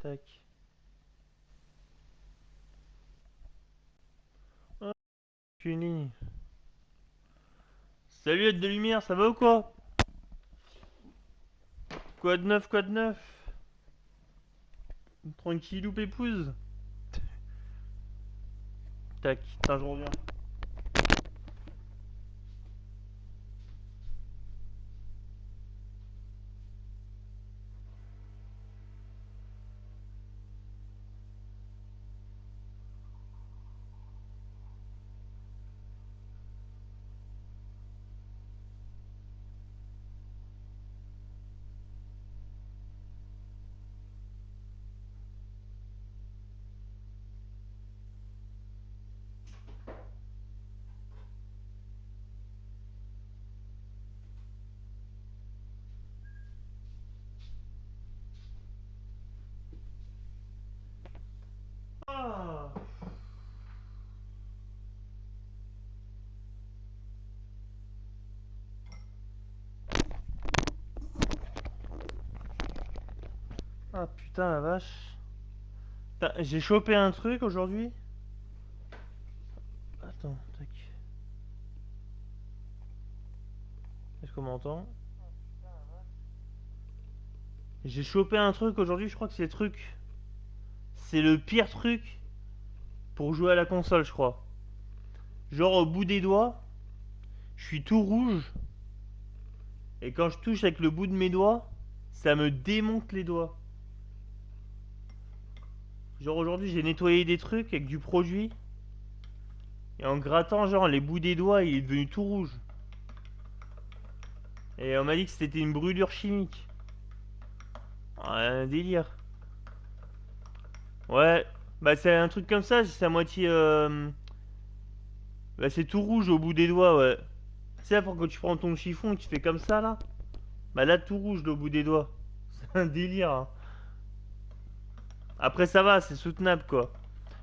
Tac. Oh, une ligne. Salut, aide de lumière, ça va ou quoi? Quoi de neuf, quoi de neuf? Tranquillou pépouze. Tac, attends, je reviens. Ah, ah putain la vache. J'ai chopé un truc aujourd'hui. Attends, tac. Est-ce qu'on m'entend? J'ai chopé un truc aujourd'hui, je crois que c'est le truc. C'est le pire truc pour jouer à la console, je crois. Genre au bout des doigts, je suis tout rouge. Et quand je touche avec le bout de mes doigts, ça me démonte les doigts. Genre aujourd'hui, j'ai nettoyé des trucs avec du produit. Et en grattant, genre, les bouts des doigts, il est devenu tout rouge. Et on m'a dit que c'était une brûlure chimique. Un délire. Ouais, bah c'est un truc comme ça, c'est à moitié... Bah c'est tout rouge au bout des doigts, ouais. Tu sais, quand tu prends ton chiffon et tu fais comme ça, là. Bah là, tout rouge au bout des doigts. C'est un délire, hein. Après, ça va, c'est soutenable, quoi.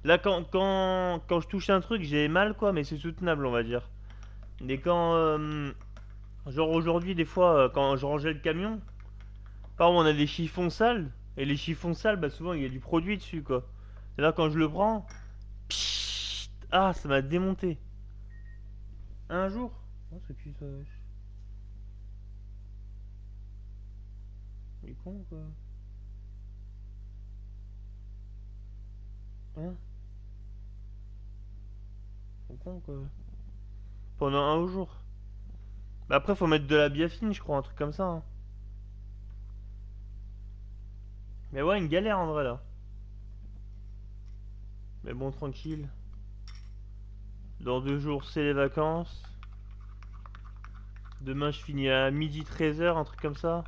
Là, quand je touche un truc, j'ai mal, quoi, mais c'est soutenable, on va dire. Mais quand... genre aujourd'hui, des fois, quand je rangeais le camion, par exemple, on a des chiffons sales. Et les chiffons sales, bah souvent, il y a du produit dessus, quoi. Et là, quand je le prends... Pssst, ah, ça m'a démonté. Un jour. Oh, c'est qui ça, wesh? Il est con, quoi. Hein? Il est con, quoi. Pendant un jour. Bah après, faut mettre de la biafine, je crois, un truc comme ça, hein. Mais ouais, une galère, en vrai, là. Mais bon, tranquille. Dans 2 jours, c'est les vacances. Demain, je finis à midi 13h, un truc comme ça.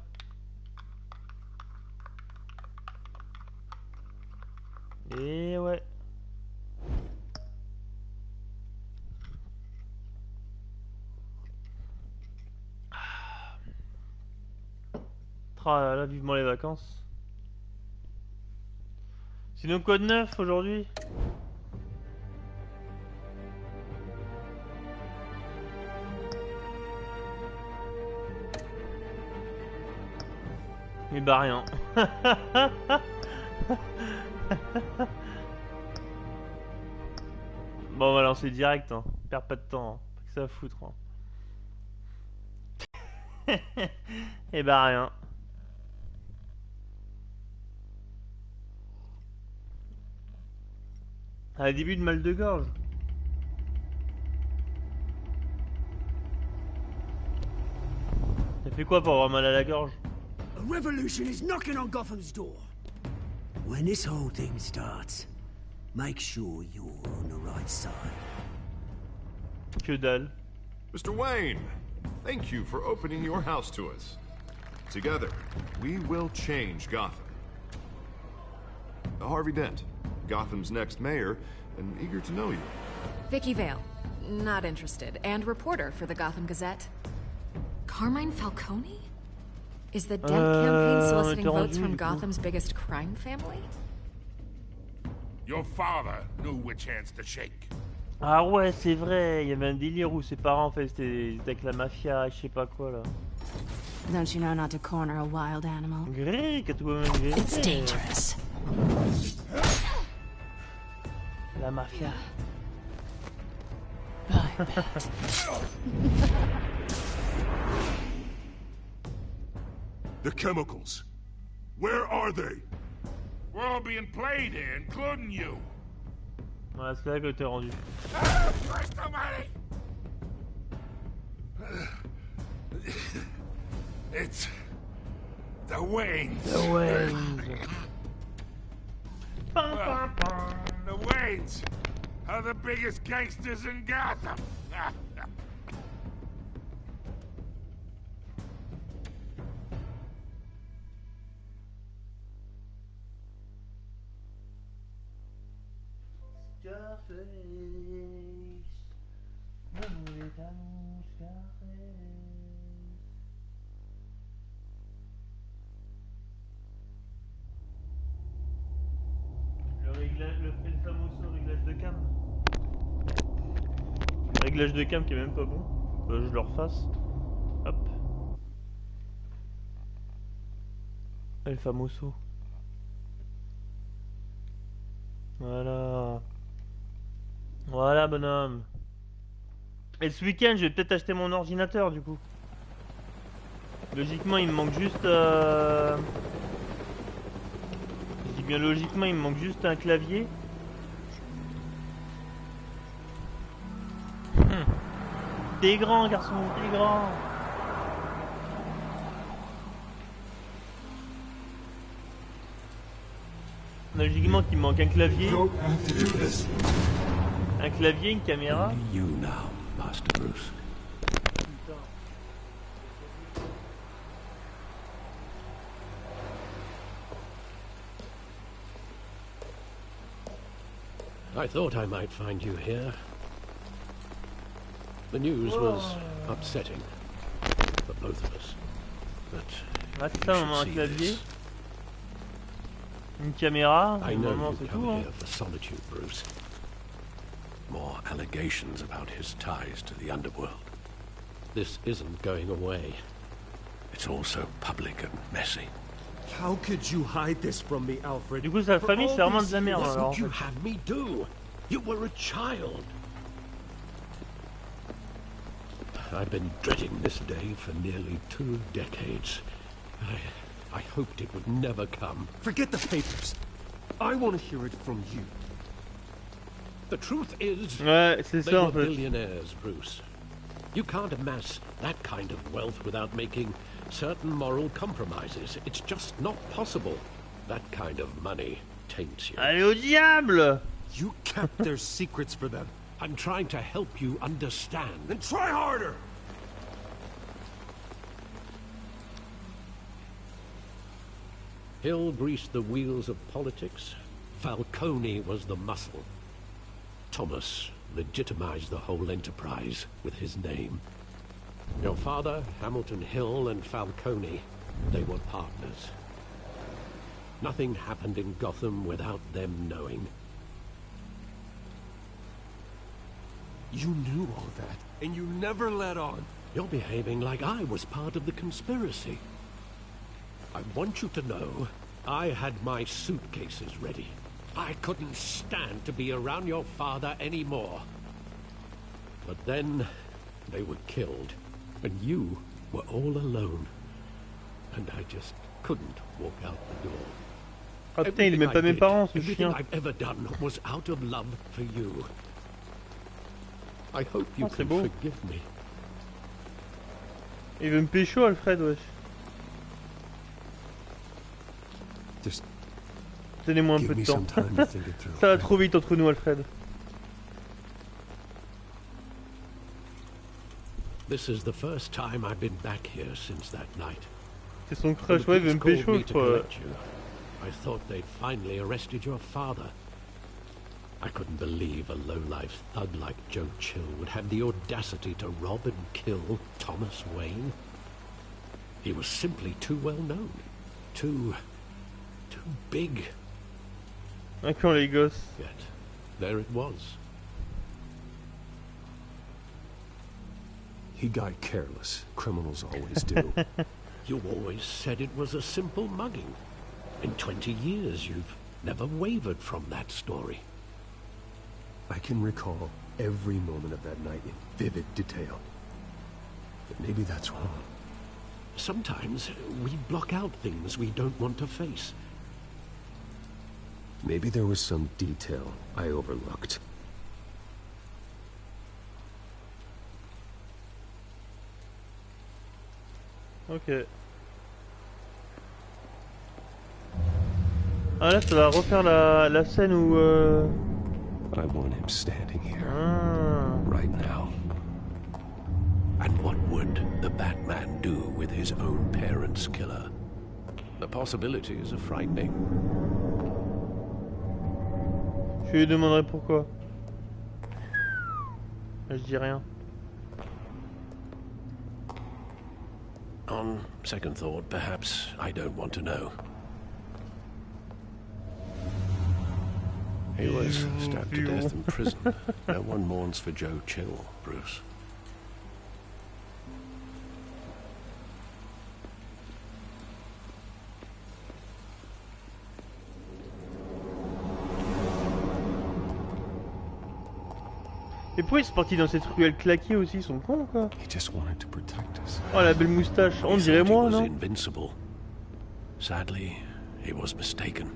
Et ouais. Tra, là, vivement les vacances. Sinon, quoi de neuf aujourd'hui? Mais bah rien. Bon, on va lancer direct, hein. Perds pas de temps, hein. Pas que ça à foutre, hein. Et bah rien. Un début de mal de gorge. Ça fait quoi pour avoir mal à la gorge? A revolution is knocking on Gotham's door. When this whole thing starts, make sure you're on the right side. Que dalle. Mr. Wayne, thank you for opening your house to us. Together, we will change Gotham. Harvey Dent, Gotham's next mayor, and eager to know you. Vicky Vale, not interested, and reporter for the Gotham Gazette. Carmine Falcone? Is the Dent campaign soliciting votes from Gotham's biggest crime family? Your father knew which hands to shake. Ah ouais, c'est vrai, il y avait un délire où ses parents en fait c'était avec la mafia, je sais pas quoi là. Don't you know not to corner a wild animal? Gré, Catwoman, gré. It's dangerous. La mafia. The chemicals. Where are they? We're all being played here, including you. Voilà, c'est là que t'es rendu. Christ almighty! It's the Waynes. The Waynes. The Waynes are the biggest gangsters in Gotham. Le fameux réglage de cam. Réglage de cam qui est même pas bon. Je le refasse. Hop. El famoso. Voilà. Voilà, bonhomme. Et ce week-end, je vais peut-être acheter mon ordinateur du coup. Logiquement, il me manque juste. Je dis bien logiquement, il me manque juste un clavier. T'es grand, garçon, t'es grand. Logiquement, qu'il me manque un clavier. Un clavier, une caméra. You now, Master Bruce. I thought I might find you here. The news was upsetting for both of us. But Ah, c'est ça, on a un clavier. Une caméra. I know Normalement, you c'est come tout. Hein. here for solitude, Bruce. More allegations about his ties to the underworld. This isn't going away. It's all so public and messy. How could you hide this from me, Alfred? Du coup, sa famille, c'est vraiment de la merde. What Alors, en would you fait. have me do? You were a child. I've been dreading this day for nearly 2 decades. I hoped it would never come. Forget the papers. I want to hear it from you. The truth is, Ouais, c'est they ça were en fait. billionaires, Bruce. You can't amass that kind of wealth without making certain moral compromises. It's just not possible. That kind of money taints you. Allez au diable! You kept their secrets for them. I'm trying to help you understand. Then try harder! Hill greased the wheels of politics. Falcone was the muscle. Thomas legitimized the whole enterprise with his name. Your father, Hamilton Hill, and Falcone, they were partners. Nothing happened in Gotham without them knowing. You knew all that, and you never let on. You're behaving like I was part of the conspiracy. I want you to know, I had my suitcases ready. I couldn't stand to be around your father anymore. But then, they were killed, and you were all alone. And I just couldn't walk out the door. Ah putain, il aime même pas mes parents, ce Everything chien. I've ever done was out of love for you. I hope you Oh, c'est can beau. forgive me. Il veut me pécho, Alfred, wesh. Just Donnez-moi un give peu me de temps. some time to think it through. Ça va trop vite entre nous, Alfred. This is the first time I've been back here since that night. C'est son When crush, the ouais, il veut police me called pécho, me je to crois. collect you, I thought they'd finally arrested your father. I couldn't believe a low-life thug like Joe Chill would have the audacity to rob and kill Thomas Wayne. He was simply too well known. Too big. Ah, quand les gosses. Yet, there it was. He got careless. Criminals always do. You always said it was a simple mugging. In 20 years, you've never wavered from that story. I can recall every moment of that night in vivid detail. But maybe that's wrong. Sometimes we block out things we don't want to face. Maybe there was some detail I overlooked. Ok. Ah là, ça va refaire la scène où... I want him standing here, Ah. right now. And what would the Batman do with his own parents' killer? The possibilities are frightening. Je lui demanderai pourquoi. Je dis rien. On second thought, perhaps I don't want to know. He was stabbed to death in prison. No one mourns for Joe Chill, Bruce. Et pourquoi ils sont partis dans cette ruelle claquée aussi? Ils sont cons quoi. He just wanted to protect us. Oh la belle moustache, on dirait He moi was non? invincible. Sadly, he was mistaken.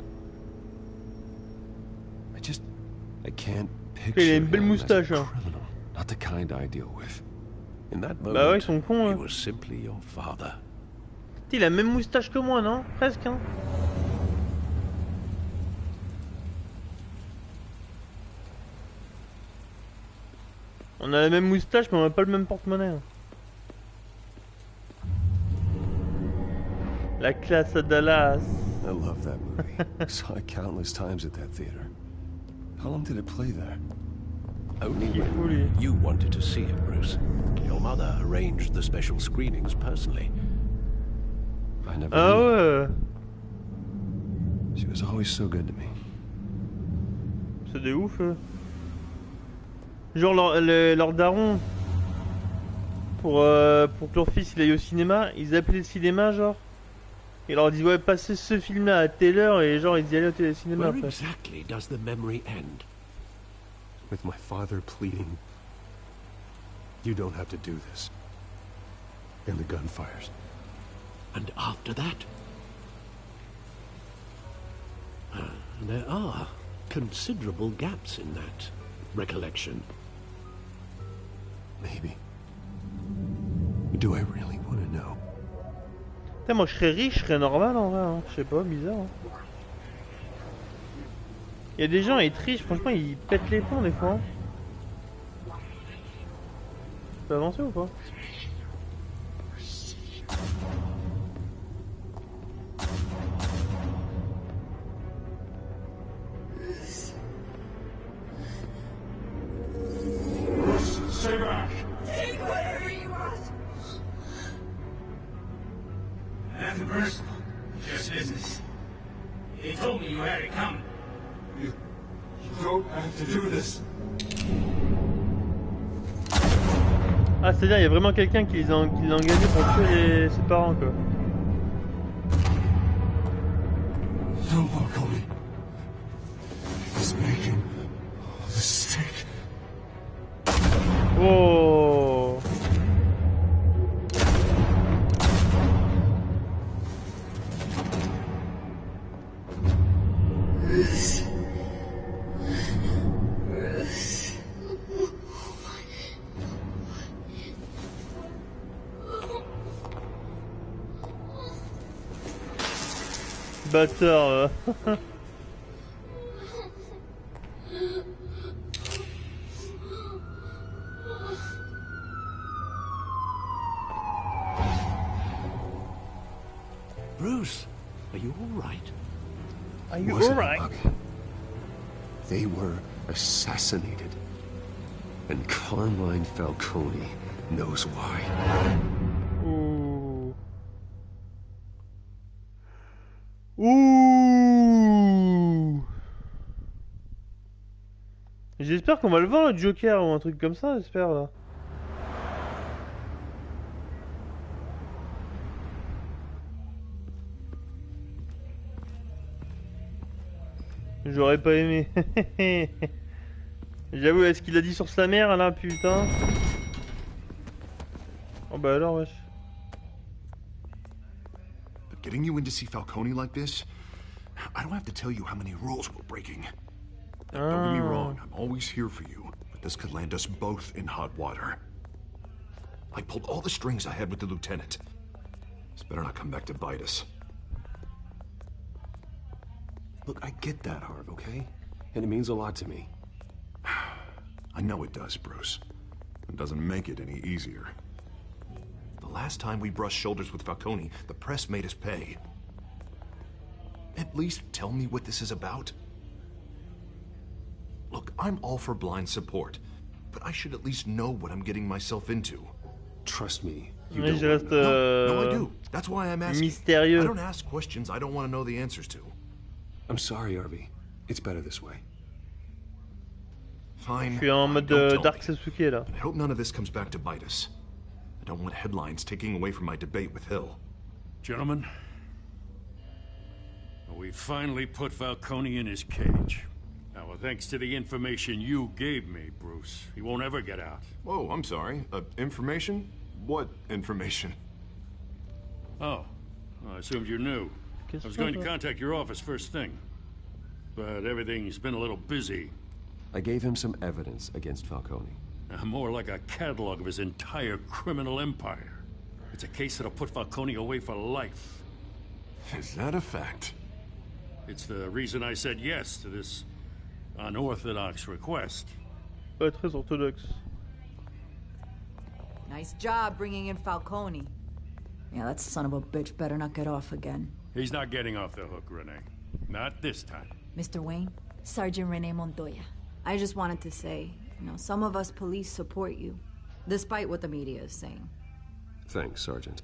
I can't Il picture a une belle him as a moustache hein. criminal. Not the kind I deal with. In that Bah ouais, ils moment, sont cons he hein. was simply your father. Il a la même moustache que moi non? Presque hein. On a la même moustache mais on a pas le même porte-monnaie. Hein. La classe à Dallas. I love that movie. I saw it countless times at that theater. How long did it play there? Only Il est fou, when lui. you wanted to see it, Bruce. Your mother arranged the special screenings personally. I never Ah knew. ouais. She was always so good to me. C'est de ouf. Genre leur daron. Pour que leur fils il aille au cinéma, ils appelaient le cinéma genre. Ils leur disent ouais passez ce film là à telle heure et genre ils y allaient au télécinéma Where après. exactly does the memory end? With my father pleading, "You don't have to do this." And the gunfires. And after that? There are considerable gaps in that recollection. Maybe. Do I really want to know? Putain, moi je serais riche, je serais normal en vrai, hein. Je sais pas, bizarre. Hein. Il y a des gens, ils trichent, franchement ils pètent les plombs des fois. Hein. Tu peux avancer ou pas? Stay back. Take whatever you want. Nothing personal, just business. He told me you had it coming. You don't have to do this. Ah c'est-à-dire il y a vraiment quelqu'un qui l'a engagé pour tuer ses parents quoi. Don't walk on me. He's making a mistake. Oh. Bâtard. Bruce, are you all right? Are you Wasn't a alright? bug. They were assassinated. And Carmine Falcone knows why. Ouh. Ouh. J'espère qu'on va le voir le Joker ou un truc comme ça, j'espère là. J'aurais pas aimé. J'avoue, est-ce qu'il a dit sur sa mère là, putain? Oh bah alors, wesh. But getting you in to see Falcone like this, I don't have to tell you how many rules we're breaking. Don't get me wrong, I'm always here for you, but this could land us both in hot water. I pulled all the strings I had with the lieutenant. This better not come back to bite us. Look, I get that, Harv, okay? And it means a lot to me. I know it does, Bruce. It doesn't make it any easier. The last time we brushed shoulders with Falcone, the press made us pay. At least tell me what this is about. Look, I'm all for blind support, but I should at least know what I'm getting myself into. Trust me, you Mais don't je wanna reste know. No, I do. That's why I'm asking. mystérieux. I don't ask questions I don't want to know the answers to. I'm sorry, Harvey. It's better this way. Fine. Je suis en fine, mode don't tell Dark me. Sasuke là. I hope none of this comes back to bite us. I don't want headlines taking away from my debate with Hill. Gentlemen, we finally put Falcone in his cage. Now, thanks to the information you gave me, Bruce, he won't ever get out. Whoa, I'm sorry. Information? What information? Oh, I assumed you knew. I was going to contact your office first thing, but everything's been a little busy. I gave him some evidence against Falcone. More like a catalog of his entire criminal empire. It's a case that'll put Falcone away for life. Is that a fact? It's the reason I said yes to this unorthodox request. Pas très orthodoxe. Nice job bringing in Falcone. Yeah, that son of a bitch better not get off again. He's not getting off the hook, Renee. Not this time. Mr. Wayne, Sergeant Renee Montoya. I just wanted to say, some of us police support you, despite what the media is saying. Thanks, Sergeant.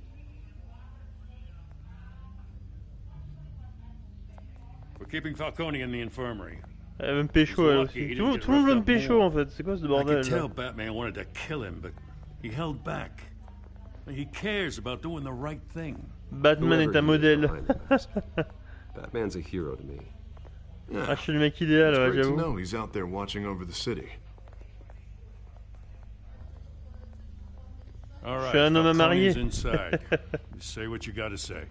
We're keeping Falcone in the infirmary. Elle veut me pécho elle aussi. Tout le monde veut me pécho en fait. C'est quoi ce I bordel could là? tell Batman wanted to kill him, but he held back. He cares about doing the right thing. Batman est un modèle. Batman's a hero to me. Yeah. Ah, je suis le mec idéal, It's ouais, great to j'avoue. know he's out there watching over the city. All right, suis un homme marié. Falcone's inside. You say what you gotta say.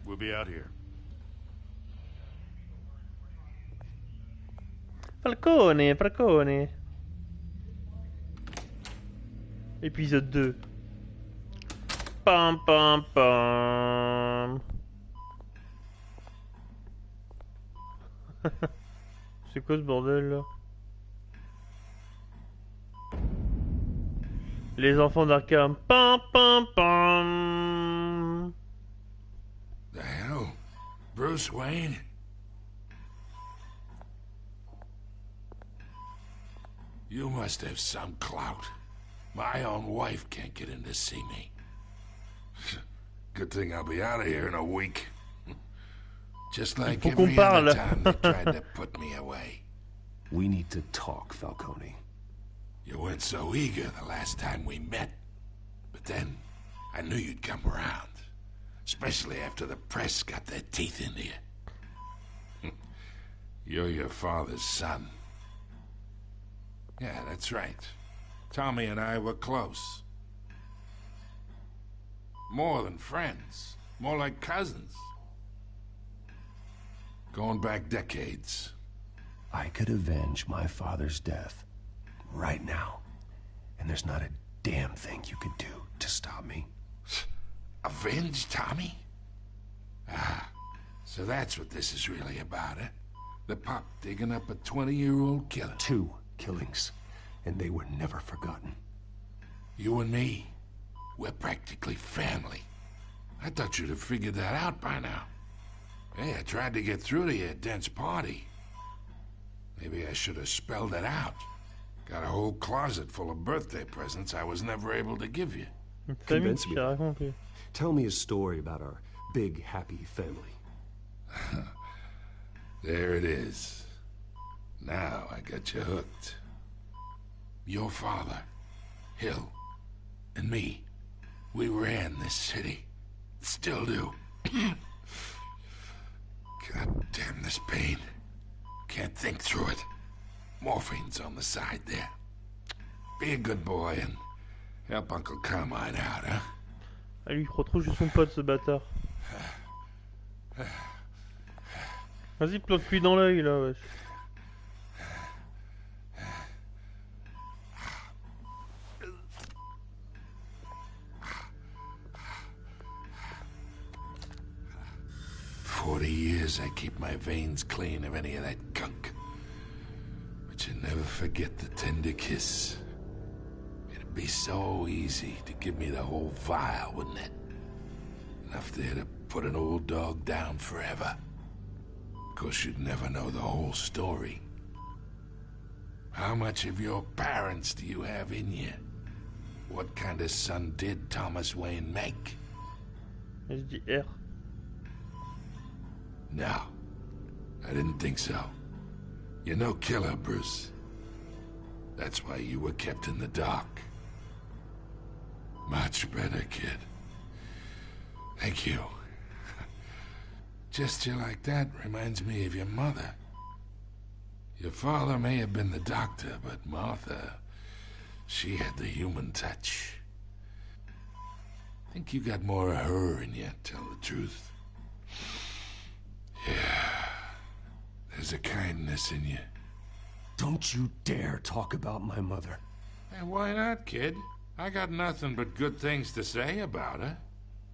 We'll be out here. Falcone, Falcone. Épisode 2. Pam pam pam. C'est quoi ce bordel là? Les enfants d'Arkham. Pam pam pam. The hell? Bruce Wayne? You must have some clout. My own wife can't get in to see me. Good thing I'll be out of here in a week. Just like faut qu'on every other parle. time they tried to put me away. We need to talk, Falcone. You weren't so eager the last time we met. But then, I knew you'd come around. Especially after the press got their teeth into you. You're your father's son. Yeah, that's right. Tommy and I were close. More than friends. More like cousins. Going back decades. I could avenge my father's death right now. And there's not a damn thing you could do to stop me. Avenge Tommy? Ah, so that's what this is really about, eh? The pop digging up a 20-year-old killer. 2 killings, and they were never forgotten. You and me, we're practically family. I thought you'd have figured that out by now. Hey, I tried to get through to you at Dent's party. Maybe I should have spelled it out. Got a whole closet full of birthday presents I was never able to give you. Convince me. J'ai raconté. Tell me a story about our big, happy family. There it is. Now I got you hooked. Your father, Hill, and me, we ran this city. Still do. God damn this pain. can't think through it. Morphine's on the side there. Be a good boy and help Uncle Carmine out, huh? Ah, lui, il croit trop que je suis son pote, ce bâtard. Vas-y, plante-lui dans l'œil, là, wesh. Years I keep my veins clean of any of that gunk. But you never forget the tender kiss. It'd be so easy to give me the whole vial, wouldn't it? Enough there to put an old dog down forever. Of course, you'd never know the whole story. How much of your parents do you have in you? What kind of son did Thomas Wayne make? Je dis R. No, I didn't think so. You're no killer, Bruce. That's why you were kept in the dark. Much better, kid. Thank you. Gesture like that reminds me of your mother. Your father may have been the doctor, but Martha, she had the human touch. I think you got more of her in you, tell the truth. Yeah, there's a kindness in you. Don't you dare talk about my mother. Hey, why not, kid? I got nothing but good things to say about her.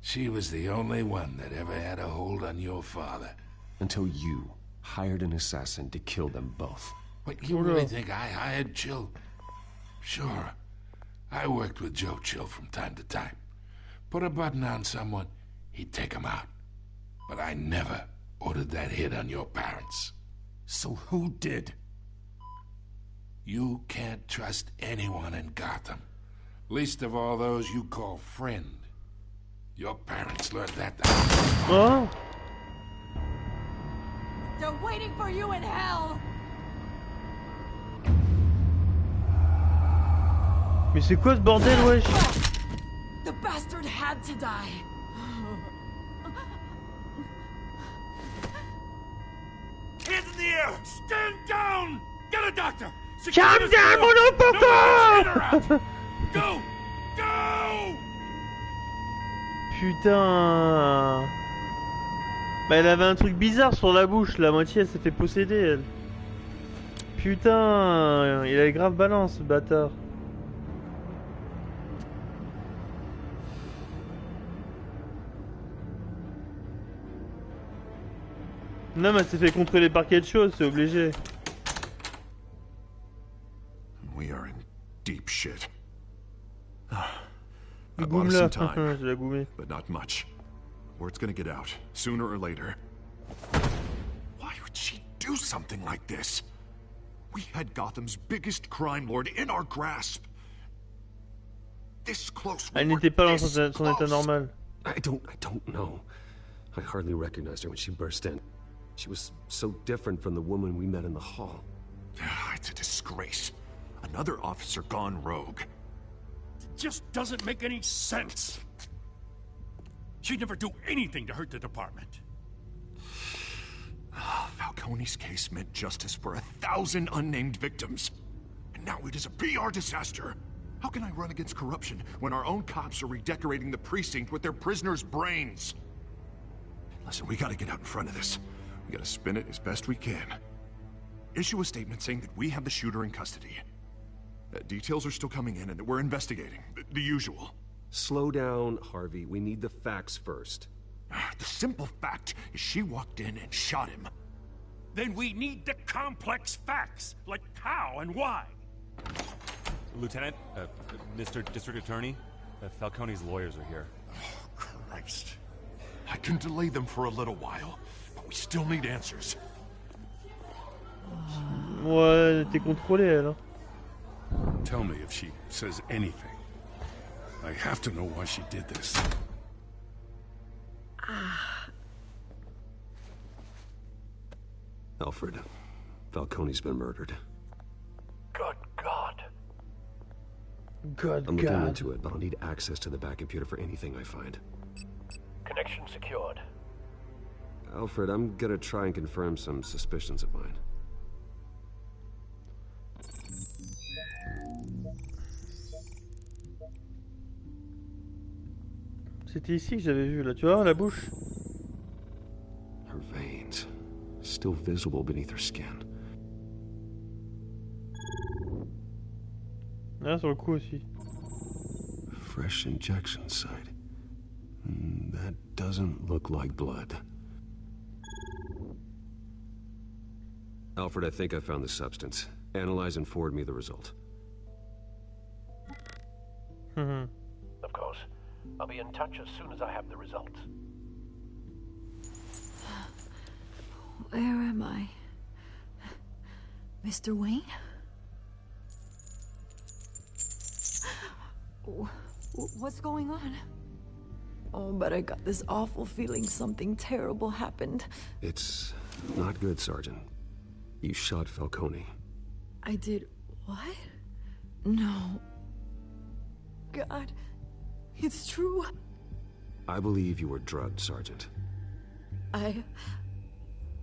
She was the only one that ever had a hold on your father. Until you hired an assassin to kill them both. What, you really think I hired Chill? Sure. I worked with Joe Chill from time to time. Put a button on someone, he'd take him out. But I never ordered that hit on your parents. So who did? You can't trust anyone in Gotham. Least of all those you call friend. Your parents learned that. Oh! They're waiting for you in hell! Mais c'est quoi ce bordel, wesh? The bastard had to die. Hands in the air! Stand down! Get a doctor! Calme down, mon papa! Go! Go! Putain! Bah elle avait un truc bizarre sur la bouche, la moitié elle s'est fait posséder elle. Putain, il avait grave balance ce bâtard. Non mais elle s'est fait contrôler par quelque chose, c'est obligé. We are in deep shit. I bought Boum us là, some time, je l'ai goumé. but not much. Word's gonna get out, sooner or later. Why would she do something like this? We had Gotham's biggest crime lord in our grasp. This close. Elle n'était pas dans son état normal. I don't know. I hardly recognized her when she burst in. She was so different from the woman we met in the hall. It's a disgrace. Another officer gone rogue. It just doesn't make any sense. She'd never do anything to hurt the department. Falcone's case meant justice for 1,000 unnamed victims. And now it is a PR disaster. How can I run against corruption when our own cops are redecorating the precinct with their prisoners' brains? Listen, we gotta get out in front of this. We gotta spin it as best we can. Issue a statement saying that we have the shooter in custody. Details are still coming in and that we're investigating. The usual. Slow down, Harvey. We need the facts first. The simple fact is she walked in and shot him. Then we need the complex facts, like how and why. Lieutenant, Mr. District Attorney, Falcone's lawyers are here. Oh, Christ. I can delay them for a little while, but we still need answers. Ouais, elle était contrôlée elle. Hein. Tell me if she says anything. I have to know why she did this. Alfred, Falcone's been murdered. Good God. God, I'm looking into it, but I'll need access to the back computer for anything I find. Connection secured. Alfred, I'm gonna try and confirm some suspicions of mine. C'était ici que j'avais vu là, tu vois, la bouche. Her veins, still visible beneath her skin. Là sur le cou aussi. Fresh injection site. That doesn't look like blood. Alfred, I think I found the substance. Analyze and forward me the result. Of course. I'll be in touch as soon as I have the results. Where am I? Mr. Wayne? What's going on? Oh, but I got this awful feeling something terrible happened. It's not good, Sergeant. You shot Falcone. I did what? No. God, it's true. I believe you were drugged, Sergeant.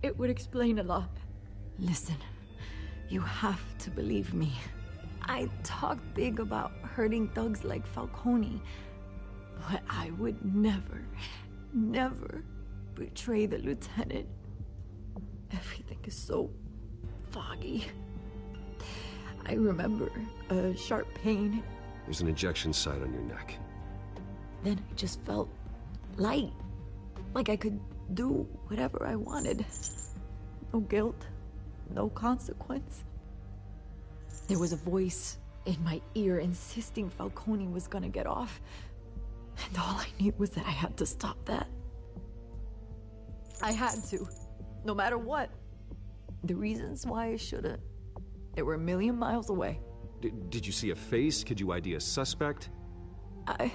It would explain a lot. Listen, you have to believe me. I talk big about hurting thugs like Falcone, but I would never betray the lieutenant. Everything is so foggy. I remember a sharp pain. There's an injection site on your neck. Then I just felt light, like I could do whatever I wanted. No guilt, no consequence. There was a voice in my ear insisting Falcone was gonna get off. And all I knew was that I had to stop that. I had to, no matter what. The reasons why I shouldn't, they were a million miles away. Did you see a face? Could you ID a suspect? I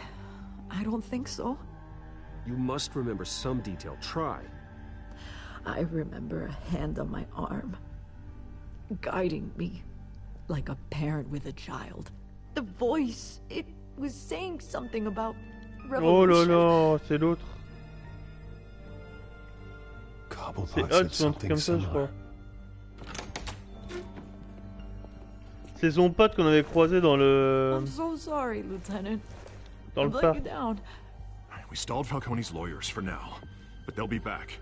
don't think so. You must remember some detail. Try. I remember a hand on my arm, guiding me like a parent with a child. The voice, it was saying something about revolution. Oh là là, c'est l'autre. C'est Cobblepot Hudson, said un truc something comme ça, je similar. crois. C'est son pote qu'on avait croisé dans le... I'm so sorry, Lieutenant. dans le I've let parc. you down. We stalled Falcone's lawyers for now, but they'll be back.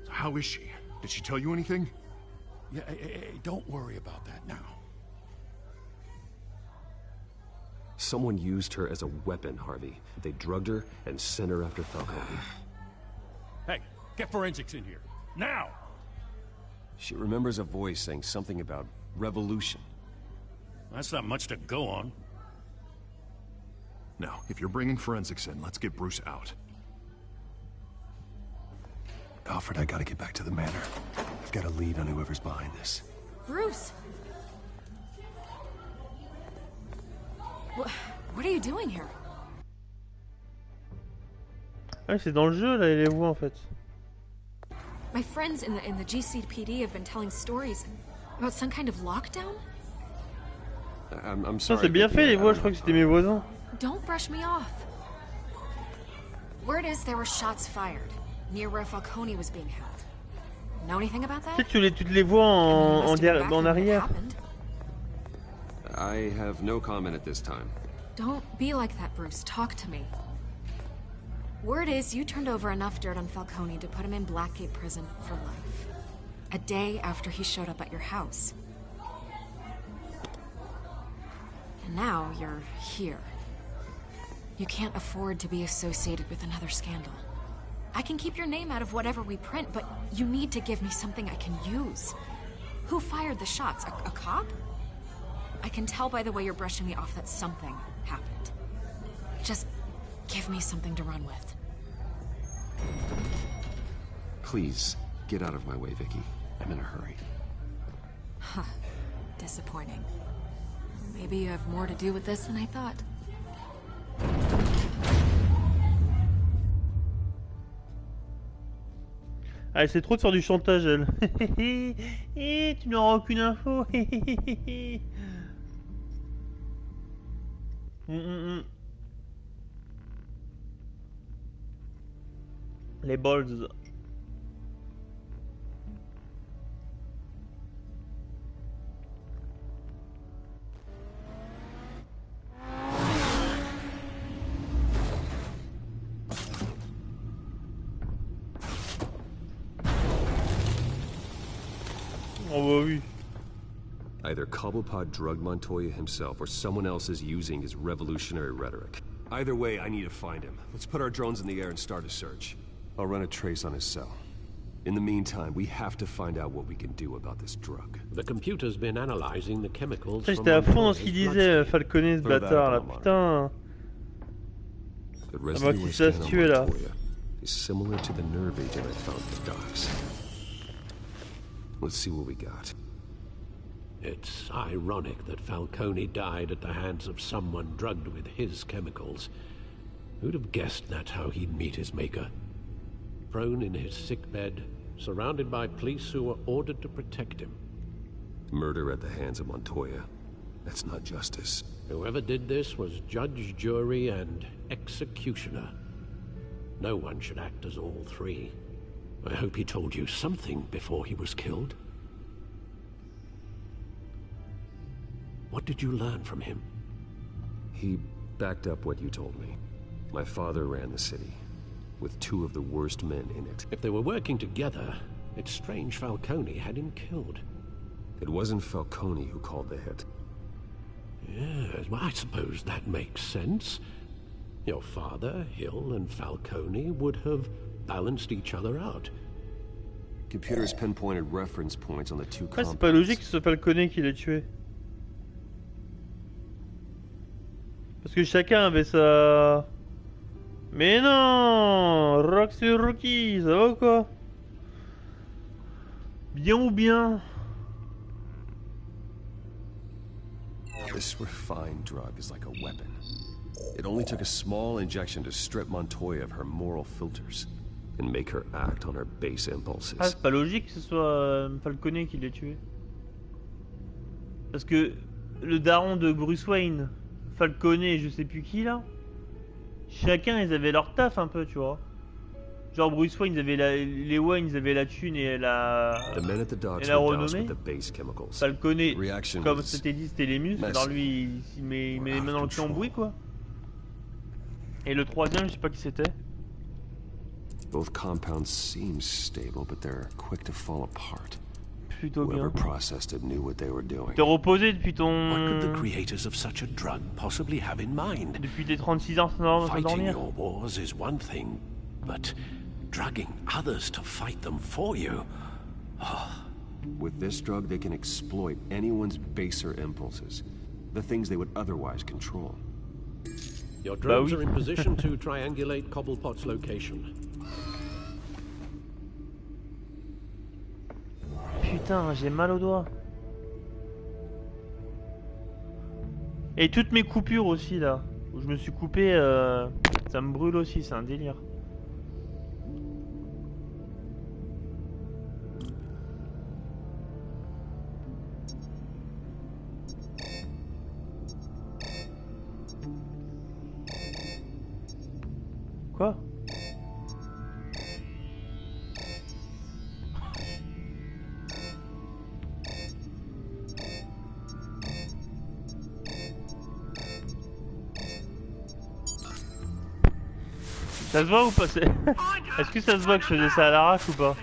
So how is she? Did she tell you anything? Yeah, hey, don't worry about that now. Someone used her as a weapon, Harvey. They drugged her and sent her after Falcone. Hey, get forensics in here. Now! She remembers a voice saying something about revolution. That's not much to go on. Now, if you're bringing forensics in, let's get Bruce out. Alfred, I gotta get back to the manor. I've got a lead on whoever's behind this. Bruce! What are you doing here? Ah, c'est dans le jeu là, il les voit en fait. My friends in the GCPD have been telling stories about some kind of lockdown. I'm Ça sorry. c'est bien Vicky, fait les I voix, don't je crois que know. c'était mes voisins. Don't brush me off. Word is there were shots fired near where Falcone was being held. Know anything about that? Peut-être tu te les vois en, You must have been back en when it arrière. happened. I have no comment at this time. Don't be like that, Bruce. Talk to me. Word is you turned over enough dirt on Falcone to put him in Blackgate Prison for life. A day after he showed up at your house. And now you're here. You can't afford to be associated with another scandal. I can keep your name out of whatever we print, but you need to give me something I can use. Who fired the shots? A cop? I can tell by the way you're brushing me off that something happened. Just give me something to run with. Please, get out of my way, Vicky. I'm in a hurry. Huh. Disappointing. Maybe you have more to do with this than I thought. Ah, c'est trop de faire du chantage, elle. Tu n'auras aucune info. Les balls. Oh bah oui. Either Cobblepot drugged Montoya himself or someone else is using his revolutionary rhetoric. Either way, I need to find him. Let's put our drones in the air and start a search. I'll run a trace on his cell. In the meantime, we have to find out what we can do about this drug. The computer's been analyzing the chemicals. J'étais à fond dans ce qu'il disait, Falconet, ce bâtard là. Putain. The Ah bah qui se laisse tuer là. Is similar to the nerve agent I found in the docks. Let's see what we got. It's ironic that Falcone died at the hands of someone drugged with his chemicals. Who'd have guessed that's how he'd meet his maker? Prone in his sickbed, surrounded by police who were ordered to protect him. Murder at the hands of Montoya. That's not justice. Whoever did this was judge, jury, and executioner. No one should act as all three. I hope he told you something before he was killed. What did you learn from him? He backed up what you told me. My father ran the city, with two of the worst men in it. If they were working together, it's strange Falcone had him killed. It wasn't Falcone who called the hit. Yes, well, I suppose that makes sense. Your father, Hill, and Falcone would have balanced each other out. Computers pinpointed reference points on the two Ouais, c'est pas logique que ce soit Falconet qui l'ait tué. Parce que chacun avait sa... Mais non, Rock sur Rookie, ça va ou quoi? Bien ou bien? This refined drug is like a weapon. It only took a small injection to strip Montoya of her moral filters and make her act on her base impulses. Ah, c'est pas logique que ce soit Falconet qui l'ait tué. Parce que le daron de Bruce Wayne, Falconet et je sais plus qui là, chacun ils avaient leur taf un peu, tu vois. Genre Bruce Wayne, les Wayne ils avaient la thune et la renommée. Falconet, comme c'était dit, c'était les muscles. Alors lui, il met les mains dans le cambouis quoi. Et le troisième, je sais pas qui c'était. Both compounds seem stable, but they're quick to fall apart. Plutôt bien. Whoever processed it knew what they were doing. T'es reposé depuis ton... What could the creators of such a drug possibly have in mind? Depuis tes 36 ans sans Fighting dormir. your wars is one thing, but drugging others to fight them for you. Oh. With this drug, they can exploit anyone's baser impulses, the things they would otherwise control. Your drones are in position to triangulate Cobblepot's location. Putain, j'ai mal au doigt. Et toutes mes coupures aussi là, où je me suis coupé, ça me brûle aussi, c'est un délire. Quoi? Ça se voit ou pas? Est-ce que ça se voit que je faisais ça à l'arrache ou pas?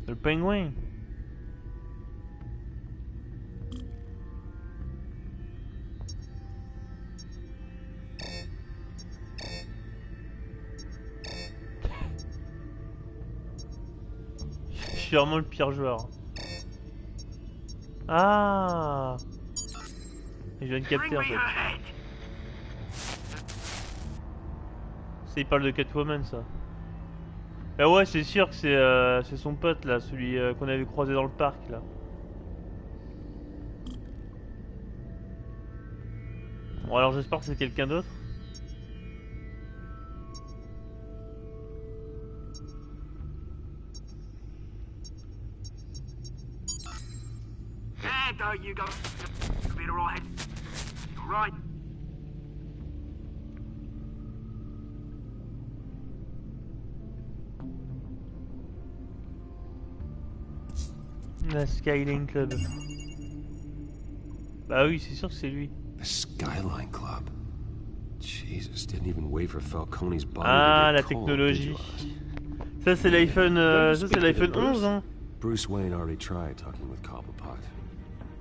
Le pingouin. Je suis vraiment le pire joueur. Ah! Je viens de capter en fait. Il parle de Catwoman ça. Bah ouais, c'est sûr que c'est son pote là, celui qu'on avait croisé dans le parc là. Bon alors j'espère que c'est quelqu'un d'autre. There you go. Be alright. Right. La Skyline Club. Bah oui, c'est sûr que c'est lui. The Skyline Club. Jesus, didn't even wait for Falcone's body Ah, to la get cold, technologie. Ça c'est l'iPhone, ça c'est l'iPhone 11 hein. Bruce Wayne already tried talking with Cobblepot.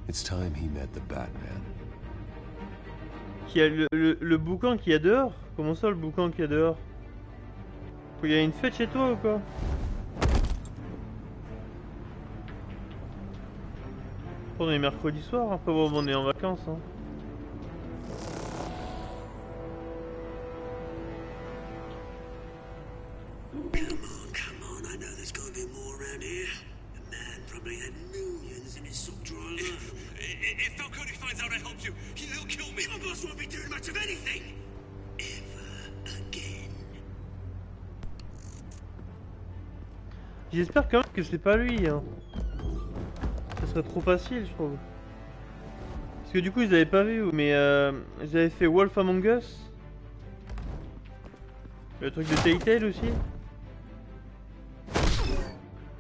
It's time he met the Batman. Qui a le boucan qu'il y a dehors? Comment ça le boucan qu'il y a dehors? Il y a une fête chez toi ou quoi? On est mercredi soir, après bon, on est en vacances hein. Come on, I know there's gotta be more around here. The man probably had millions in his sock drawer alone. If Falcone finds out I helped you, he'll kill me. My boss won't be doing much of anything. Ever again. J'espère quand même que c'est pas lui hein. Ça serait trop facile je trouve. Parce que du coup ils avaient pas vu mais j'avais fait Wolf Among Us. Le truc de Telltale aussi.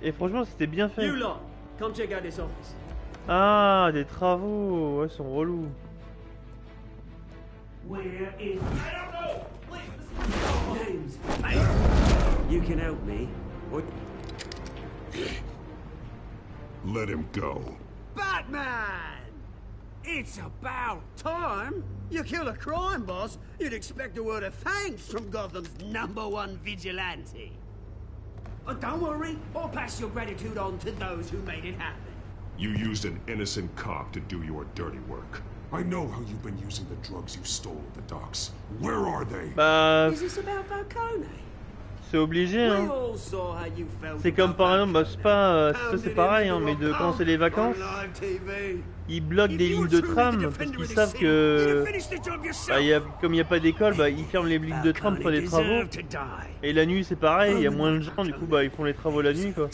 Et franchement c'était bien fait. You lot, come check out this office. Ah des travaux, ouais ils sont relous. Where is... I don't know! Please, names. Hey, you can help me. Or... Let him go. Batman! It's about time! You kill a crime boss, you'd expect a word of thanks from Gotham's #1 vigilante. Oh, don't worry, I'll pass your gratitude on to those who made it happen. You used an innocent cop to do your dirty work. I know how you've been using the drugs you stole at the docks. Where are they? Bah... Is this about Falcone? C'est obligé hein. We all saw how you felt C'est comme par exemple, bah, c'est pas, ça c'est pareil hein, mais de quand c'est les vacances, on live TV. ils bloquent des lignes de tram parce qu'ils savent que, bah, comme il n'y a pas d'école, bah, ils ferment les lignes de tram pour les travaux. Et la nuit c'est pareil, il y a moins de gens, du coup bah, ils font les travaux la nuit quoi.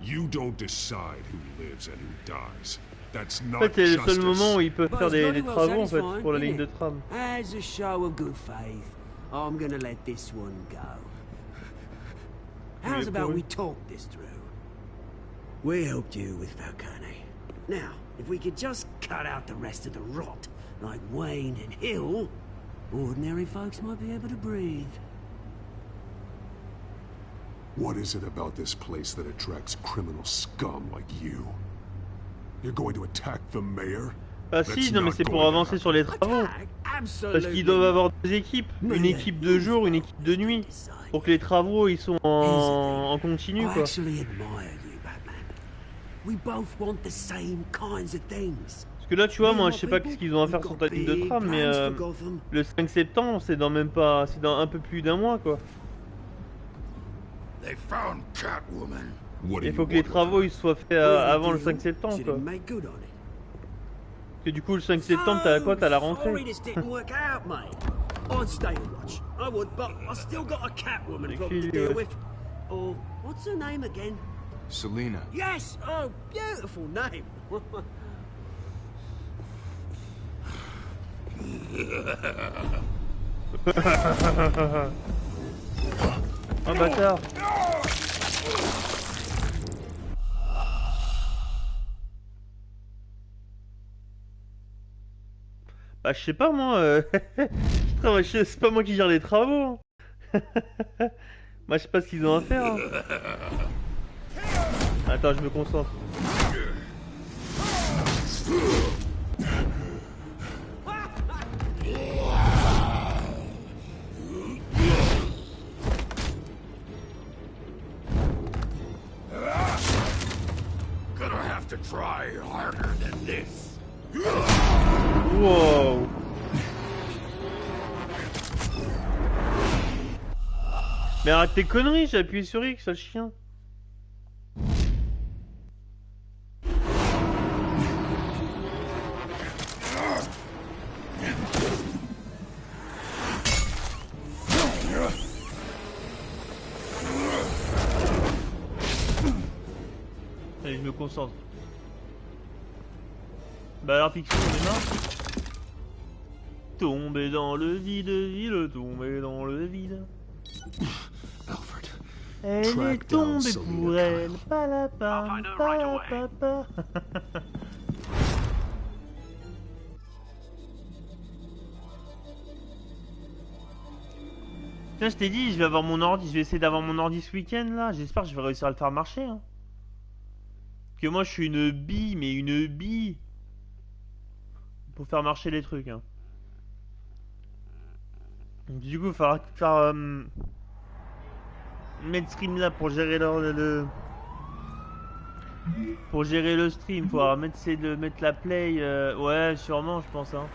You don't decide who lives and who dies. That's En not fait c'est le seul justice. moment où ils peuvent But faire it's des very well travaux en fait satisfying, pour la isn't ligne de it? tram. As a show of good faith, I'm gonna let this one go. How's about we talk this through? We helped you with Falcone. Now, if we could just cut out the rest of the rot, like Wayne and Hill, ordinary folks might be able to breathe. What is it about this place that attracts criminal scum like you? You're going to attack the mayor? Bah si, non mais c'est pour avancer sur les travaux. Parce qu'ils doivent avoir deux équipes, une équipe de jour, une équipe de nuit. Pour que les travaux ils sont en continu quoi. Parce que là tu vois, moi je sais pas ce qu'ils ont à faire sur ta ligne de tram, mais le 5 septembre c'est dans même pas, c'est dans un peu plus d'un mois quoi. Il faut que les travaux ils soient faits avant le 5 septembre quoi. Que du coup le 5 septembre t'as quoi? T'as la rentrée. I'd stay and watch. I would, but I still got a Catwoman problem to deal with. Oh, what's her name again? Selena. Yes! Oh, beautiful name. Oh bâtard. Bah je sais pas moi, c'est pas moi qui gère les travaux. Moi je sais pas ce qu'ils ont à faire. Hein. Attends, je me concentre. Gonna have to try harder than this. Wow. Mais arrête tes conneries, j'ai appuyé sur X, sale chien. Allez, je me concentre. Bah alors Picsou, on démarre. Tomber dans le vide, tomber dans le vide. Alfred. Elle est tombée pour elle. Palapa, palapa. Tiens, je t'ai dit, je vais avoir mon ordi, je vais essayer d'avoir mon ordi ce week-end là. J'espère que je vais réussir à le faire marcher. Hein. Parce que moi, je suis une bille, mais une bille pour faire marcher les trucs. Hein. Donc, du coup, il faudra faire mettre stream là pour gérer pour gérer le stream. Il faudra essayer de mettre la play. Ouais, sûrement, je pense. Hein.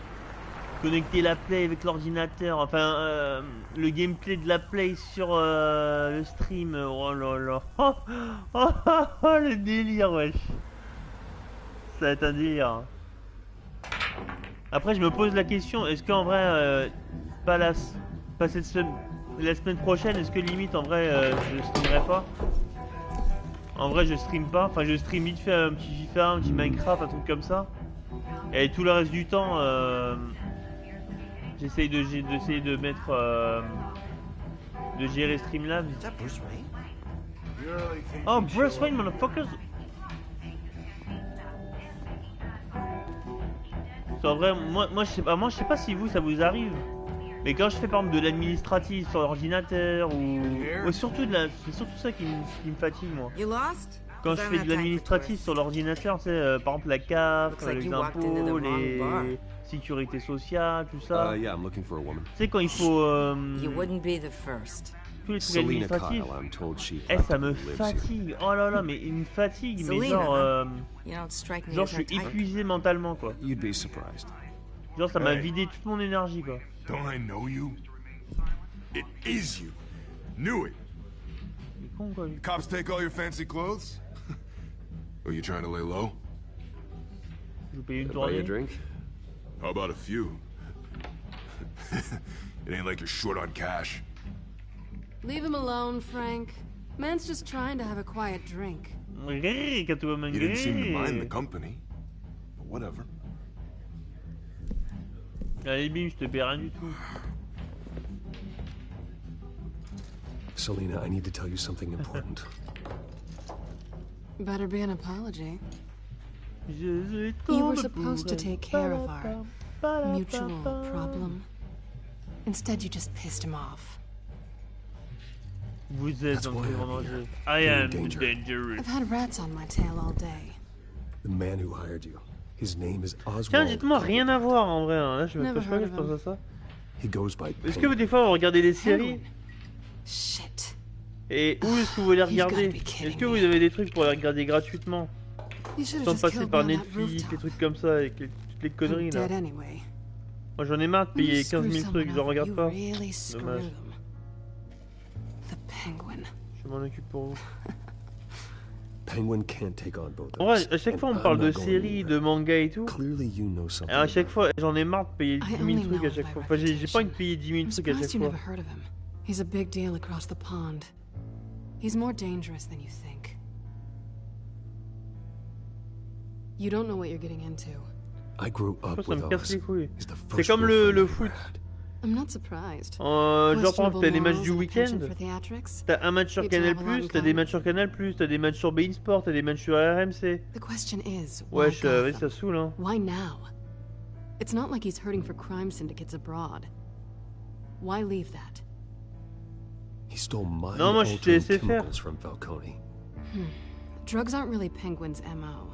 Connecter la play avec l'ordinateur, enfin le gameplay de la play sur le stream. Oh là là. Oh, oh, oh, oh, le délire, wesh. Ça va être un délire. Après, je me pose la question, est-ce qu'en vrai, pas cette semaine, la semaine prochaine, est-ce que limite en vrai je streamerai pas? En vrai, je stream pas, enfin je stream vite fait un petit FIFA, un petit Minecraft, un truc comme ça. Et tout le reste du temps, j'essaye de mettre de gérer Streamlabs. Oh, Bruce Wayne, motherfuckers! En vrai, moi je sais pas si vous ça vous arrive, mais quand je fais par exemple de l'administratif sur l'ordinateur ou surtout c'est surtout ça qui me fatigue moi. Quand je fais de l'administratif sur l'ordinateur, tu sais, par exemple la CAF, les impôts, les sécurité sociale, tout ça. Yeah, I'm looking for a woman. Tu sais quand il faut tous les trucs administratifs, ça me fatigue. Oh là là, mais il me fatigue, mais genre je suis épuisé mentalement quoi. You'd be surprised. Genre ça m'a vidé toute mon énergie quoi. Don't I know you? It is you. Knew it. Con, quoi. Cops take all your fancy clothes? Are you trying to lay low? Je vous paye une Buy tournée. you a drink? How about a few? It ain't like you're short on cash. Leave him alone, Frank. Man's just trying to have a quiet drink. You didn't seem to mind the company. But whatever. Allez bim, je te paie rien du tout. Selena, I need to tell you something important. Better be an apology. You were supposed to take care of our mutual problem. Instead, you just pissed him off. Vous êtes en danger. I am dangerous. I've had rats on my tail all day. The man who hired you. His name is Oswald. Tiens, dites-moi, rien à voir en vrai. Hein. Là, je me cache pas que je pense à ça. He goes by Est-ce que des fois vous regardez des séries? Shit. Et où est-ce que vous les regardez? Est-ce que vous avez des trucs pour les regarder gratuitement? Sans passer par Netflix, des trucs comme ça, avec toutes les conneries là. Moi j'en ai marre de payer 15 000 trucs, j'en regarde pas. Dommage. Je m'en occupe pour vous. Penguin can't take on both En vrai, à chaque fois on parle de séries, de mangas et tout. Clearly you know something. Et à chaque fois, j'en ai marre de payer 10 000 trucs à chaque fois. Enfin, j'ai pas envie de payer 10 000 trucs à chaque fois. He's a big deal across the pond. He's more dangerous than you think. You don't know what you're getting into. I grew up with Oz. C'est comme le foot. I'm not surprised. Genre par exemple, t'as des matchs du week-end, t'as un match sur Canal+, t'as des matchs sur Canal+, t'as des matchs sur Bein Sport, t'as des matchs sur RMC. Wesh, oui, ça saoule hein. Why now? It's not like he's hurting for crime syndicates abroad. Why leave that? He stole my non, moi je t'ai laissé faire. From Falcone. Drugs aren't really Penguin's MO.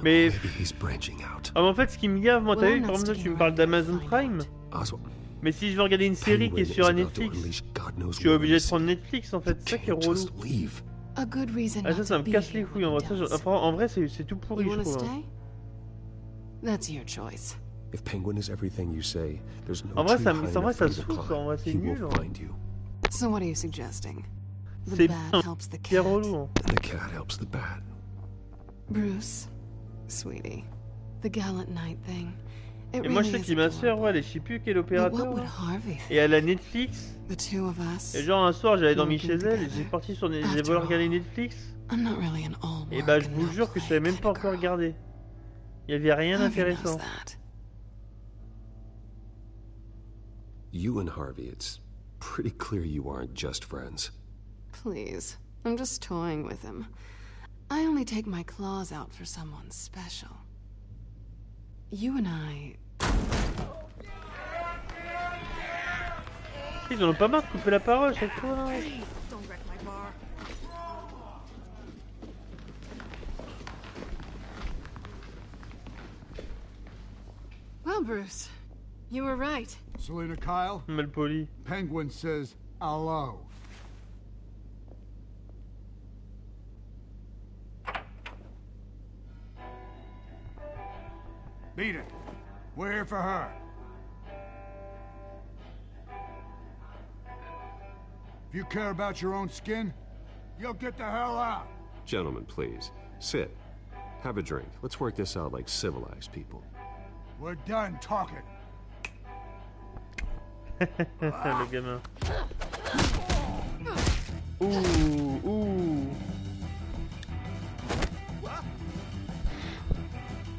Mais he's branching out. Ah, mais en fait, ce qui me gave, moi, t'as vu, par exemple, tu me parles d'Amazon Prime. Mais si je veux regarder une série qui est sur Netflix, je suis obligé de prendre Netflix en fait, c'est ça qui est relou. Ah ça me casse les couilles en vrai, en vrai c'est tout pourri je trouve. En vrai ça saoule, en vrai c'est nul. C'est relou. Bruce, sweetie, the gallant night thing. Et moi je sais que ma soeur, ouais, elle je sais plus quel opérateur. Et elle a Netflix. Et genre un soir j'allais dormir chez elle et j'ai voulu regarder Netflix. Et bah je vous jure que je savais même pas encore regarder. Il y avait rien d'intéressant. You and Harvey, it's pretty clear you aren't just friends. Please, I'm just toying with him. I only take my claws out for someone special. You and I... Ils en ont pas marre de couper la parole chaque fois là. Well, Bruce, you were right. Selena Kyle? Mal poli. Penguin says hello. Beat it. We're here for her. If you care about your own skin, you'll get the hell out. Gentlemen, please. Sit. Have a drink. Let's work this out like civilized people. We're done talking. Le gamin. Ouh.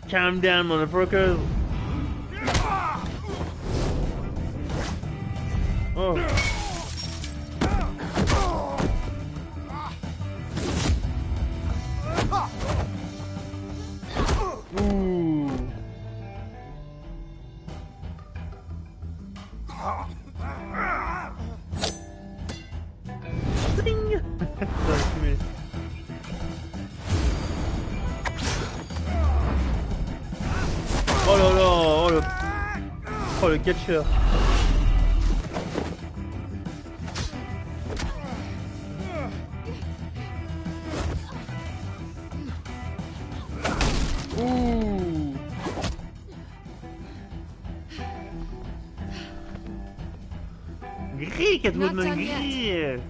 Calm down, motherfucker. Oh. Ouh. Ding. Oh là là, oh le catcheur. Ouh. Gris, Catwoman, gris.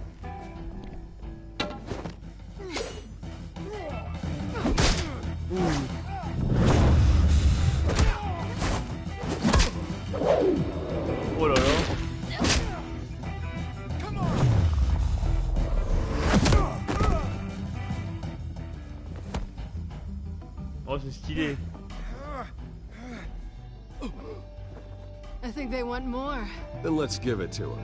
Oh là là. Oh, c'est stylé. I think they want more. Then let's give it to him.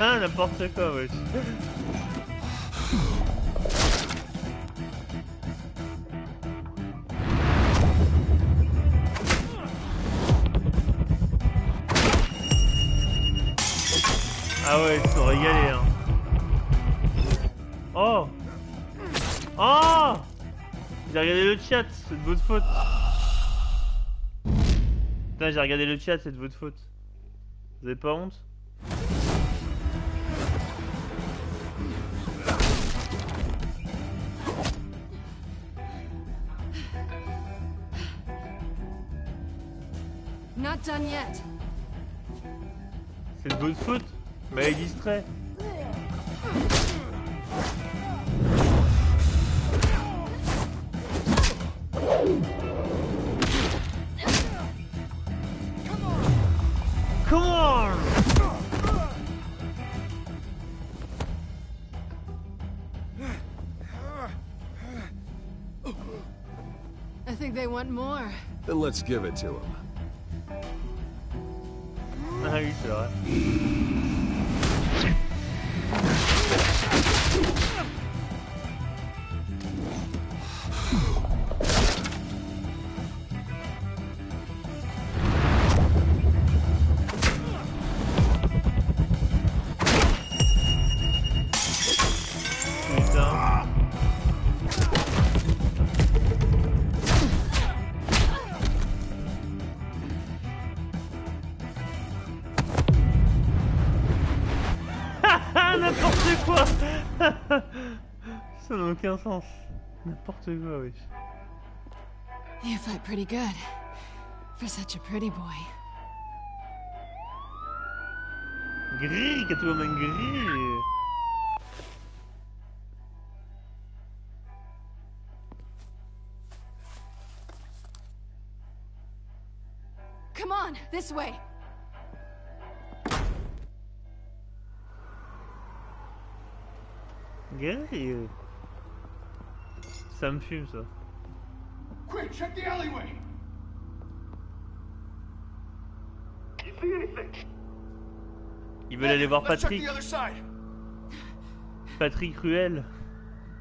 N'importe quoi, wesh. Ah ouais, ils se sont régalés, hein. Oh. Oh. J'ai regardé le chat, c'est de votre faute. Putain, j'ai regardé le chat, c'est de votre faute. Vous avez pas honte? Not done yet. C'est de votre faute. Mais elle est distrait. Come on! I think they want more. Then let's give it to him. Ah oui, c'est vrai. N'importe quoi. Ça n'a aucun sens. N'importe quoi, wesh. You fight pretty good for such a pretty boy. Gris, Catwoman gris. Come on, this way. Gris. Ça me fume, ça. Quick, check the alleyway. You see anything? Ils veulent aller voir Let's check Patrick. the other side. Patrick Ruel.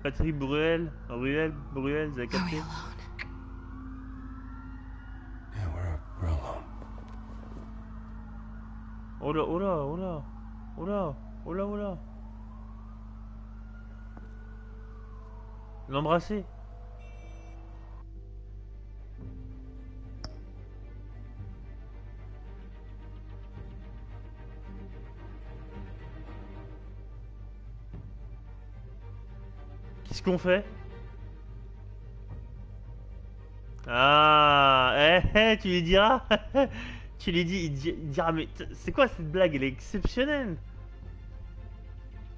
Patrick Bruel, Bruel, vous avez capté? Yeah, we're alone. Oh là, oh là, oh là, oh là, oh là, oh là. L'embrasser. Qu'est-ce qu'on fait? Ah, tu lui diras. Tu lui dis, il dira, mais c'est quoi cette blague? Elle est exceptionnelle.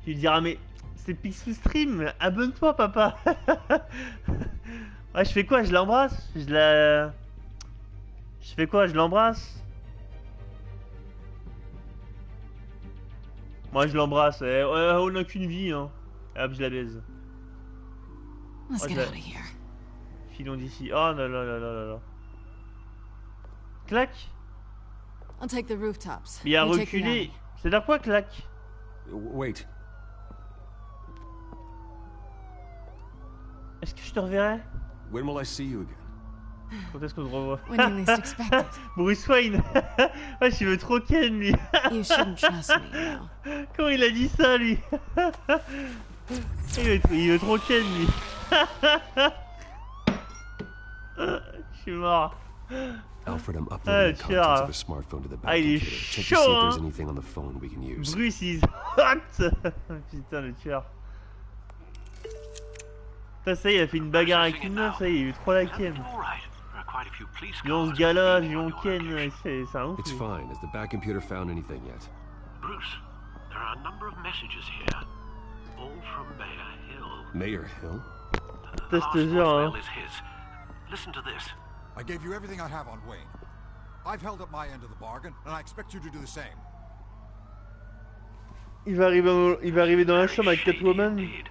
Tu lui diras, mais c'est Pixel Stream, abonne-toi, papa. Ouais, je fais quoi? Je l'embrasse? Je fais quoi? Je l'embrasse? Moi, je l'embrasse. Ouais, on n'a qu'une vie, hein. Hop, je la baise. Let's get out of here. Filons d'ici. Oh là là là là là là. Clac. I'll take the rooftops. Il a You take the reculé. alley. C'est-à-dire quoi, clac? Wait. Est-ce que je te reverrai? When will I see you again? Quand est-ce qu'on se revoit? When you least expect it. Bruce Wayne. Ouais, je veux trop Ken, lui. You shouldn't trust me, you know. Comment il a dit ça, lui? Il veut trop Ken, lui. Je suis mort. Alfred, I'm uploading the contents of a smartphone to the back il est computer. Check to see chaud, if there's hein. anything on the phone we can use. Bruce is hot. Putain, le tueur. Putain, ça y est, il a fait une bagarre avec une meuf, ça y est, il est trop la Ken. Viens, ce gars-là, viens, Ken, c'est un ouf. It's fine. Has the back computer found anything yet? Bruce, there are a number of messages here, all from Mayor Hill. Mayor Hill? Putain, je te jure, hein. Is his. Listen to this. I gave you everything I have on Wayne. I've held up my end of the bargain, and I expect you to do the same. Il va arriver dans la chambre avec Catwoman. I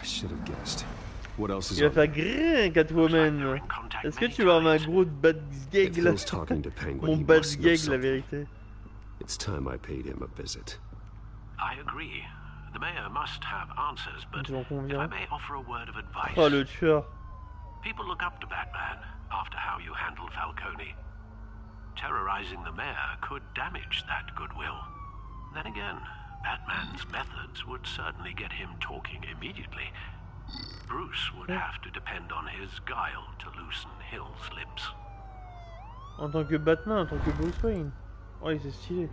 should have guessed. What else is Il va on faire grrr, Catwoman. Est-ce que tu vas avoir ma grosse Bat-Gag là? Mon Bat-Gag, la vérité. It's time I paid him a visit. I agree. The mayor must have answers, but if I may offer a word of advice. Oh, le tueur. People look up to Batman after how you handled Falcone. Terrorizing the mayor could damage that goodwill. Then again, Batman's methods would certainly get him talking immediately. Bruce would have to depend on his guile to loosen Hill's lips. En tant que Batman, en tant que Bruce Wayne. Oh, c'est stylé.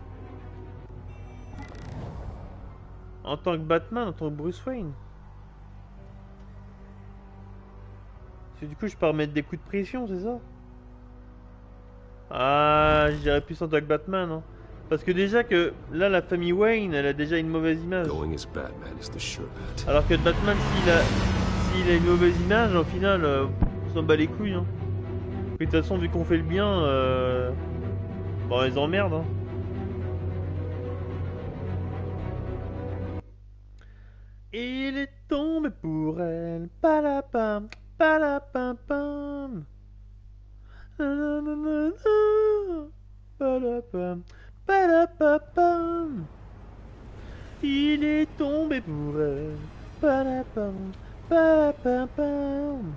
En tant que Batman, en tant que Bruce Wayne. Parce que du coup, je peux remettre des coups de pression, c'est ça? Ah, je dirais plus en tant que Batman, hein. Parce que déjà que là, la famille Wayne, elle a déjà une mauvaise image. Alors que Batman, s'il a une mauvaise image, au final, on s'en bat les couilles, hein. Et de toute façon, vu qu'on fait le bien, bon, ils emmerdent, hein. Il est tombé pour elle, palapam, palapam, pam. Palapam, palapam. Il est tombé pour elle, palapam, palapam, pam.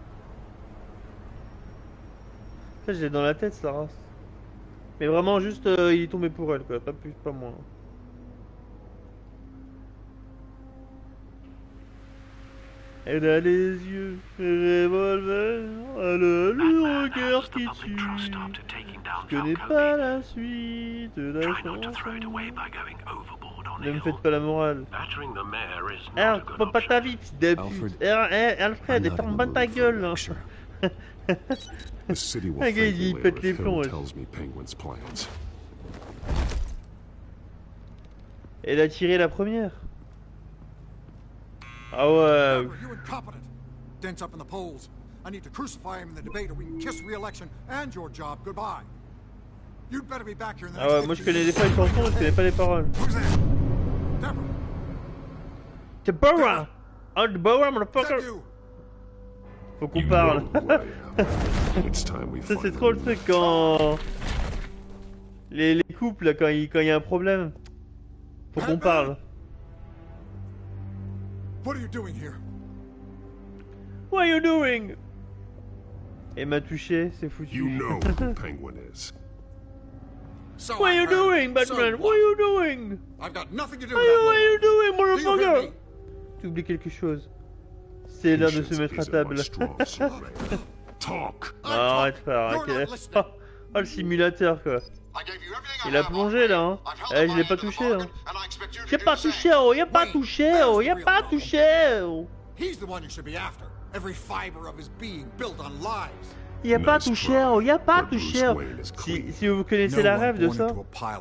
Ça, j'ai dans la tête, ça race. Mais vraiment, juste, il est tombé pour elle, quoi. Pas plus, pas moins. Elle a les yeux, revolver, elle a le regard qui tue. Je connais pas la suite de la chanson. Ne me faites pas la morale. Alors, faut pas ta vie, fils de pute. Alfred, ferme pas ta gueule. Hein. Un gars, il pète les plombs. Elle a tiré la première. Ah ouais. You incompetent. Dents up in the polls. I need to crucify him in the debate or we can kiss re-election and your job goodbye. You'd better be back here in the Ah ouais, moi je connais des fois les chansons, mais je connais pas les paroles. Deborah! Oh, Deborah, motherfucker! Faut qu'on parle. Ça c'est trop le truc quand... Les couples, là, quand il y a un problème. Faut qu'on parle. What are you doing here? What are you doing? Et m'a touché, c'est foutu. You know who Penguin is. So What are you doing, Batman? So what are you doing? I've got nothing to do What with that. are you doing, Do you hear motherfucker? me? Tu oublies quelque chose. C'est l'heure de se mettre à table. Talk. Ah, arrête pas, ok. Oh, le simulateur quoi. Il a plongé là, hein. Eh, je l'ai pas touché, hein. J'ai pas touché, oh, y'a pas touché, oh, y'a pas touché, oh. He's the one you should be after. Every fiber of his being built on lies. Y'a pas touché, oh, y'a pas touché. Si vous connaissez la rêve de ça,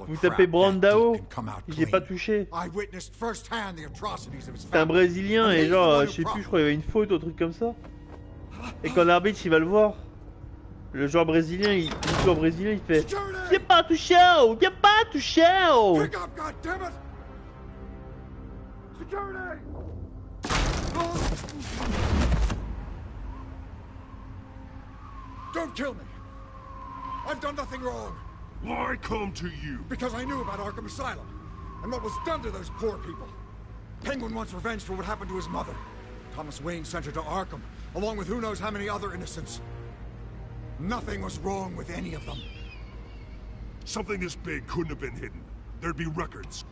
vous tapez Brandao. J'ai pas touché. C'est un Brésilien et genre, je sais plus, je crois qu'il y avait une faute ou un truc comme ça. Et quand l'arbitre il va le voir, le joueur brésilien, il fait y'a pas touché, oh, y'a pas touché, oh. Don't kill me! I've done nothing wrong! Why come to you? Because I knew about Arkham Asylum, and what was done to those poor people. Penguin wants revenge for what happened to his mother. Thomas Wayne sent her to Arkham, along with who knows how many other innocents. Nothing was wrong with any of them. Something this big couldn't have been hidden. There'd be records.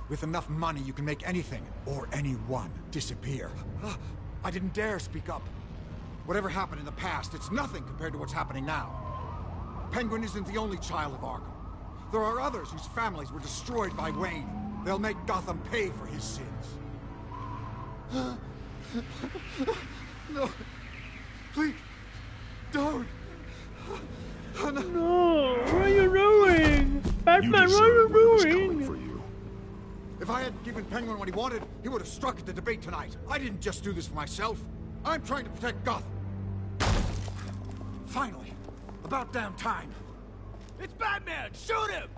With enough money, you can make anything, or anyone, disappear. I didn't dare speak up. Whatever happened in the past, it's nothing compared to what's happening now. Penguin isn't the only child of Arkham. There are others whose families were destroyed by Wayne. They'll make Gotham pay for his sins. No. Please. Don't. No, what are you doing? Batman, what are you doing? If I had given Penguin what he wanted, he would have struck at the debate tonight. I didn't just do this for myself. I'm trying to protect Gotham. Finally. About damn time. It's Batman! Shoot him!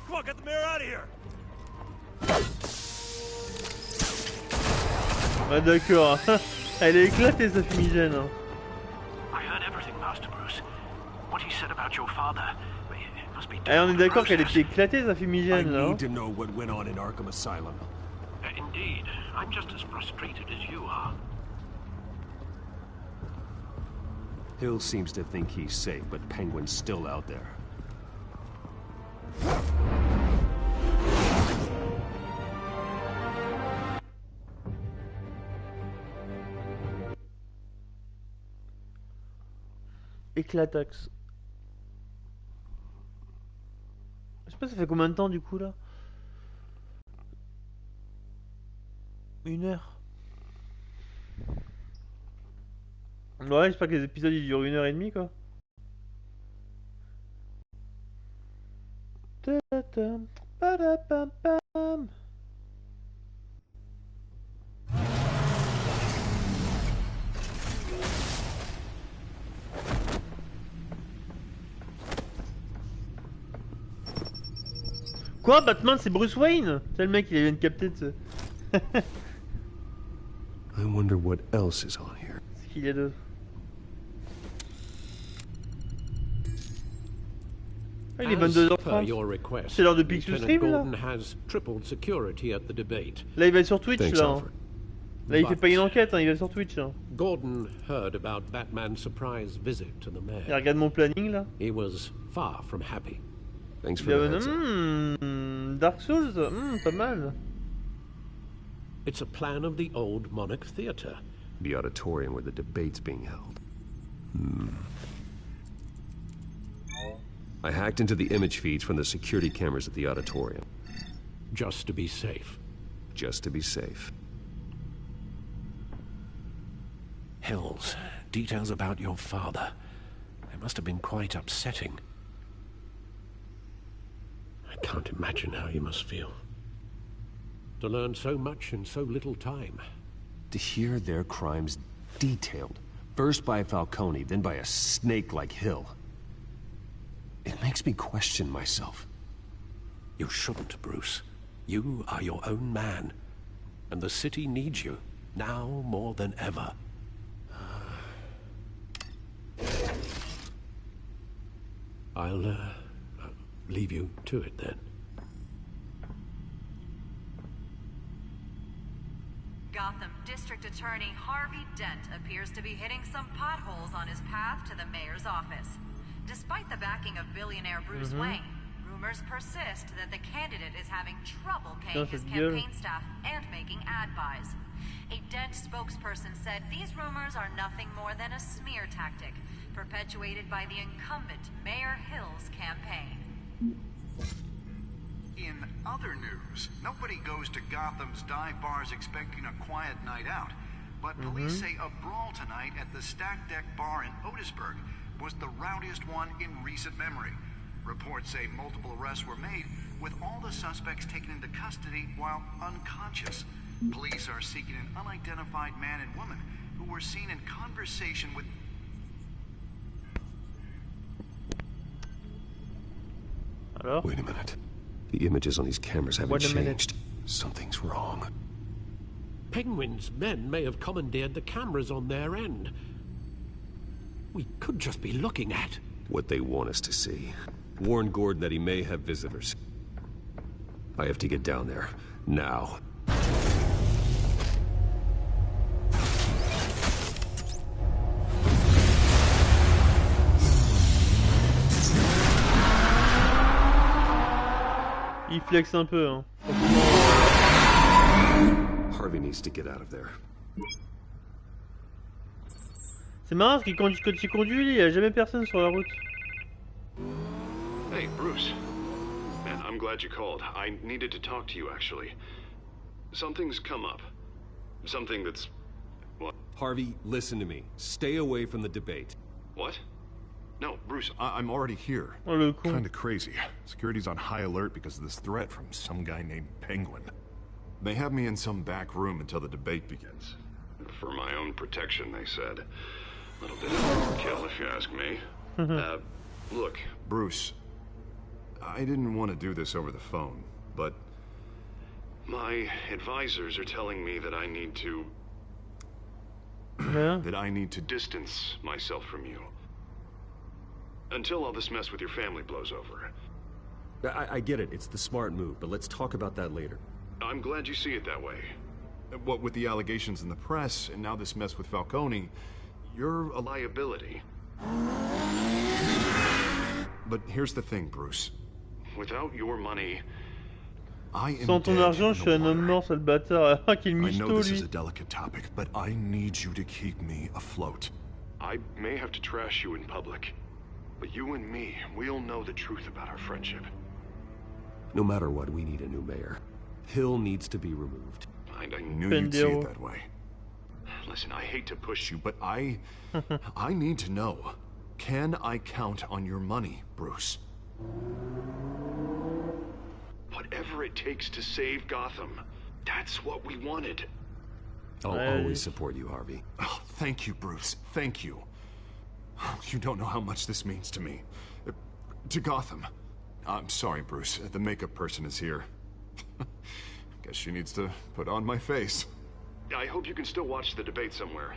Come on, get the mayor out of here! Ah d'accord. Elle est éclatée sa fumigène. Hein. I heard everything, Master Bruce. What he said about your father. It must be Eh, on est d'accord qu'elle était éclatée sa fumigène là. I need to know what went on in Arkham Asylum. Indeed. I'm just as frustrated as you are. Hill seems to think he's safe, but Penguin's still out there. Éclatax. Je sais pas, ça fait combien de temps du coup là? 1 heure. Ouais, j'espère que les épisodes ils durent 1h30 quoi. Quoi, Batman c'est Bruce Wayne? C'est le mec il vient de capter de ce... I wonder what else is on here. Qu'est-ce qu'il y a d'autre? Ah, il est 22h30. C'est l'heure de Pixel Stream là. Là il va sur Twitch. Thanks, là. Hein. Là il fait pas une enquête, hein, il va sur Twitch. Hein. Gordon heard about Batman's surprise visit to the mayor. Il regarde mon planning là. He was far from happy. Thanks for the heads up. Dark Souls, pas mal. It's a plan of the old Monarch Theatre. The auditorium where the debate's being held. I hacked into the image feeds from the security cameras at the auditorium. Just to be safe. Just to be safe. Hills, details about your father. They must have been quite upsetting. I can't imagine how you must feel. To learn so much in so little time. To hear their crimes detailed. First by Falcone, then by a snake like Hill. It makes me question myself. You shouldn't, Bruce. You are your own man. And the city needs you, now more than ever. I'll, leave you to it then. Gotham District Attorney Harvey Dent appears to be hitting some potholes on his path to the mayor's office. Despite the backing of billionaire Bruce Wayne, rumors persist that the candidate is having trouble paying his campaign staff and making ad buys. A Dent spokesperson said these rumors are nothing more than a smear tactic, perpetuated by the incumbent Mayor Hill's campaign. In other news, nobody goes to Gotham's dive bars expecting a quiet night out, but police say a brawl tonight at the Stack Deck Bar in Otisburg was the rowdiest one in recent memory. Reports say multiple arrests were made, with all the suspects taken into custody while unconscious. Police are seeking an unidentified man and woman who were seen in conversation with... Alors? Wait a minute. The images on these cameras haven't changed. Something's wrong. Penguin's men may have commandeered the cameras on their end. We could just be looking at what they want us to see. Warn Gordon that he may have visitors. I have to get down there. Now. Il flex un peu, hein. Harvey needs to get out of there. C'est marrant parce que quand tu conduis, il y a jamais personne sur la route. Hey, Bruce. Man, I'm glad you called. I needed to talk to you, actually. Something's come up. Something that's... What? Harvey, listen to me. Stay away from the debate. What? No, Bruce, I'm already here. Oh, le con. Kinda crazy. Security's on high alert because of this threat from some guy named Penguin. They have me in some back room until the debate begins. For my own protection, they said. A little bit of overkill, if you ask me. Look. Bruce, I didn't want to do this over the phone, but... My advisors are telling me that I need to... that I need to distance myself from you. Until all this mess with your family blows over. I get it. It's the smart move, but let's talk about that later. I'm glad you see it that way. What with the allegations in the press, and now this mess with Falcone, you're a liability. But here's the thing, Bruce. Without your money... I am Sans ton argent, je suis un homme mort, sale bâtard. Ah, quel I michto, know this lui. is a delicate topic, but I need you to keep me afloat. I may have to trash you in public, but you and me, we'll know the truth about our friendship. No matter what, we need a new mayor. Hill needs to be removed. I knew you'd see it that way. Listen, I hate to push you, but I need to know. Can I count on your money, Bruce? Whatever it takes to save Gotham. That's what we wanted. I'll always support you, Harvey. Oh, thank you, Bruce. Thank you. You don't know how much this means to me. To Gotham. I'm sorry, Bruce. The makeup person is here. Guess she needs to put on my face. I hope you can still watch the debate somewhere.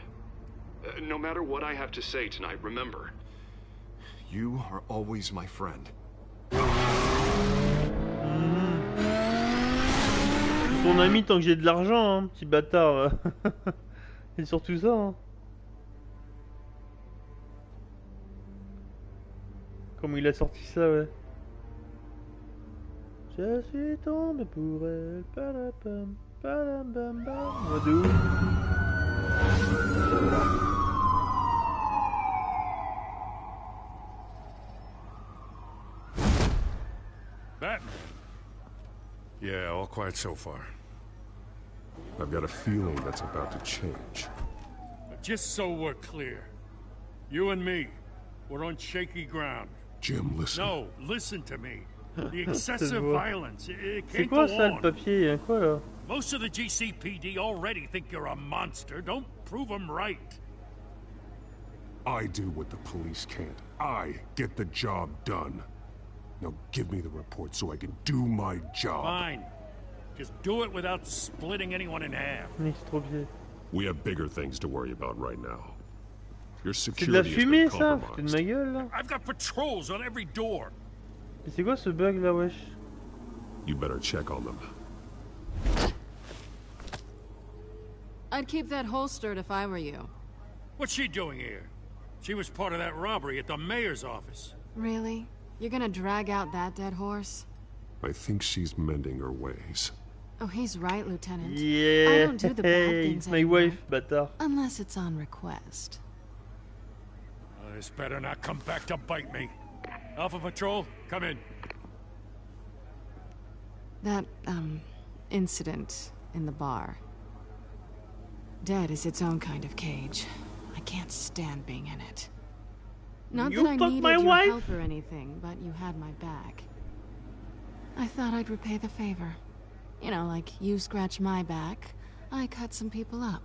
No matter what I have to say tonight, remember. You are always my friend. Ton ami tant que j'ai de l'argent, hein, petit bâtard. Et surtout ça, hein. Comment il a sorti ça, ouais. Je suis tombé pour elle. Padapam, padabam, bam. Ouais, de ouf. Batman. Yeah, all quiet so far. I've got a feeling that's about to change. Just so we're clear, you and me, we're on shaky ground. Jim, listen. No, listen to me. The excessive violence, it C'est can't quoi go ça, le on. papier? Y'a quoi là? Most of the GCPD already think you're a monster. Don't prove them right. I do what the police can't. I get the job done. Now give me the report so I can do my job. Fine. Just do it without splitting anyone in half. We have bigger things to worry about right now. Your C'est de la security has fumée been ça? Foutez compromised. de ma gueule là. I've got patrols on every door. Mais c'est quoi ce bug là, wesh? You better check on them. I'd keep that holstered if I were you. What's she doing here? She was part of that robbery at the mayor's office. Really? You're gonna drag out that dead horse? I think she's mending her ways. Oh, he's right, Lieutenant. Yeah, I don't do the bad things my anymore, wife, bâtard. unless it's on request. This better not come back to bite me. Alpha Patrol, come in. That, incident in the bar. Dead is its own kind of cage. I can't stand being in it. Not You that I fucked needed my your wife? help or anything, but you had my back. I thought I'd repay the favor. You know, like you scratch my back, I cut some people up.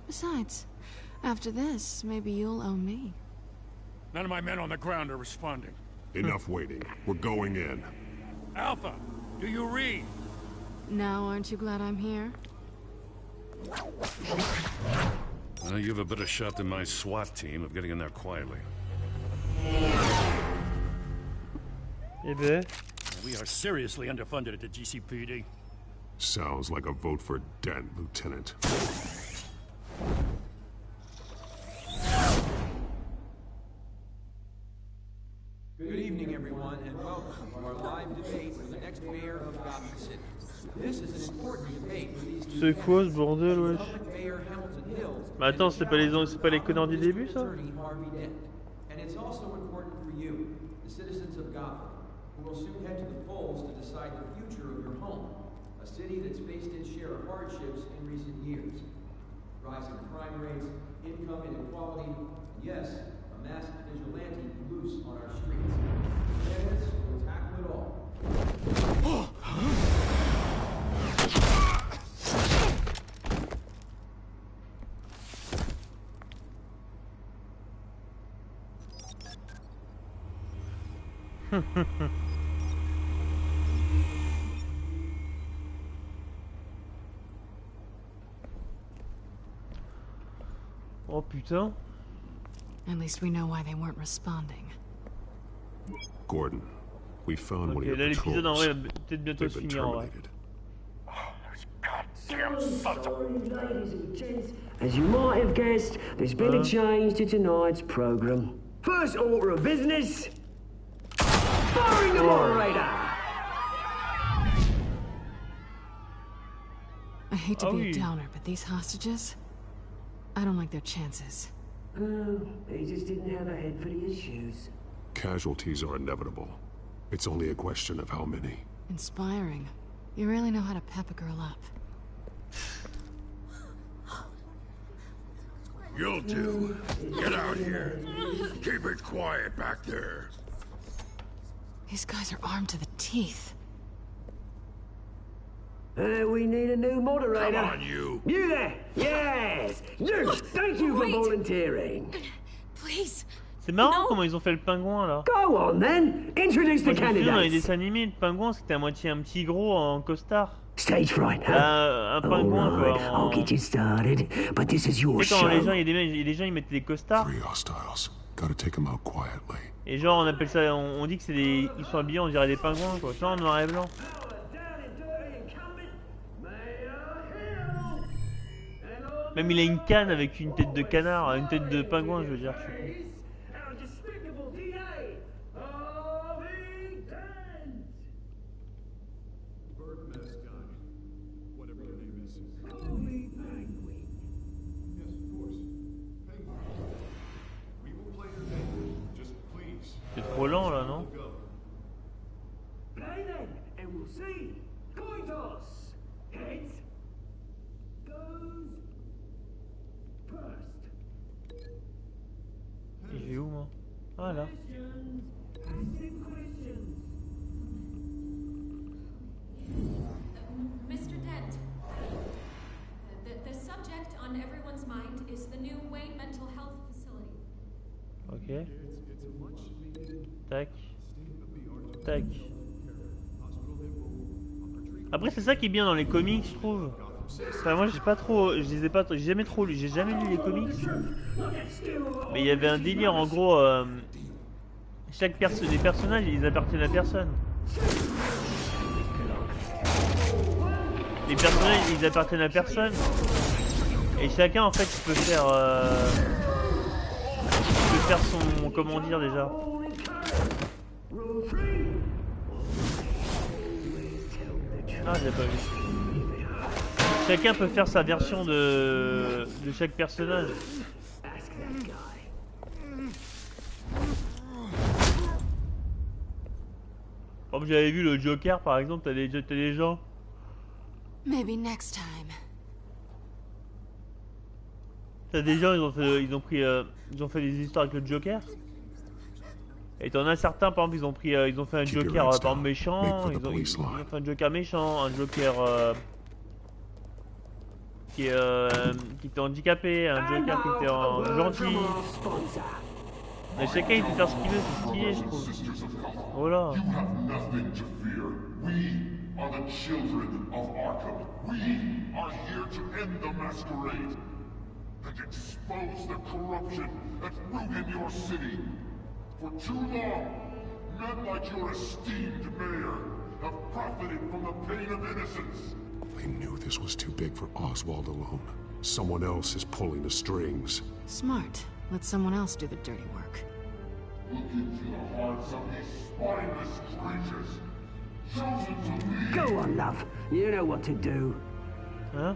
Besides, after this, maybe you'll owe me. None of my men on the ground are responding. Enough waiting. We're going in. Alpha, do you read? Now, aren't you glad I'm here? You have a better shot than my SWAT team of getting in there quietly. Eh ben. We are seriously underfunded at the GCPD. Sounds like a vote for Dent, Lieutenant. Good evening, everyone, and welcome to our live debate for the next mayor of Gotham City. This is an important debate for these two C'est quoi ce bordel, wesh? public mayor Hamilton Hills. Mais attends, c'est pas les connards du début, ça? Attorney Harvey Dent. And it's also important for you, the citizens of Gotham, who will soon head to the polls to decide the future of your home, a city that's faced its share of hardships in recent years. Rising crime rates, income inequality, and yes, a masked vigilante loose on our streets. Candidates will tackle it all. Oh putain. At least we know why they weren't responding. Gordon, we found one Ok, of là your l'épisode en patrols. vrai va peut-être bientôt They've se been finir en vrai. terminated. Ladies and gents, as you might have guessed, there's been a change to tonight's program. First order of business, firing the moderator. I hate to be oui. a downer, but these hostages, I don't like their chances. Oh, they just didn't have a head for the issues. Casualties are inevitable. It's only a question of how many. Inspiring. You really know how to pep a girl up. You'll do. Get out here. Keep it quiet back there. These guys are armed to the teeth. We need a new moderator. Come on, you. You there? Yes. You. Thank you for volunteering. Please. C'est marrant comment ils ont fait le pingouin là. Go on then. Introduce the Moi, je me souviens dans les candidates. dessins animés, le pingouin c'était à moitié un petit gros en costard. Stage fright, huh? Un pingouin quoi. Alright, I'll get you started, but this is your Tu sais, quand les show. gens, les gens ils mettaient des costards. Three hostiles. Gotta take them out quietly. Et genre on appelle ça, on dit que c'est des, ils sont habillés on dirait des pingouins quoi. Tu vois en noir et blanc. Même il a une canne avec une tête de canard, une tête de pingouin je veux dire. Je sais plus. C'est trop lent là non? Play then, and we'll see. Coin toss. Heads goes first. Il est où moi? Ah là. Mr. Dent, the subject on everyone's mind is the new Wayne Mental Health Facility. Ok. Tac. Tac. Après c'est ça qui est bien dans les comics je trouve. Enfin moi j'ai pas trop, je les ai pas, j'ai jamais trop lu, j'ai jamais lu les comics. Mais il y avait un délire en gros, chaque des personnages ils appartiennent à personne. les personnages ils appartiennent à personne. Et chacun en fait il peut faire son, comment dire déjà. Ah j'ai pas vu. Chacun peut faire sa version de chaque personnage. Comme j'avais vu le Joker par exemple, t'as des gens. Maybe next time. T'as des gens ils ont fait des histoires avec le Joker. Et t'en as certains par exemple ils ont fait un Joker par exemple méchant, ils ont fait un Joker méchant, un Joker qui était handicapé, un Joker qui était gentil. Mais chacun il peut faire ce qu'il veut, c'est stylé je trouve. Voilà. Are the children of Arkham. We are here to end the masquerade and expose the corruption that rooted your city. For too long, men like your esteemed mayor have profited from the pain of innocence. They knew this was too big for Oswald alone. Someone else is pulling the strings. Smart. Let someone else do the dirty work. Look into the hearts of these spineless creatures. Go on, love. You know what to do. Huh?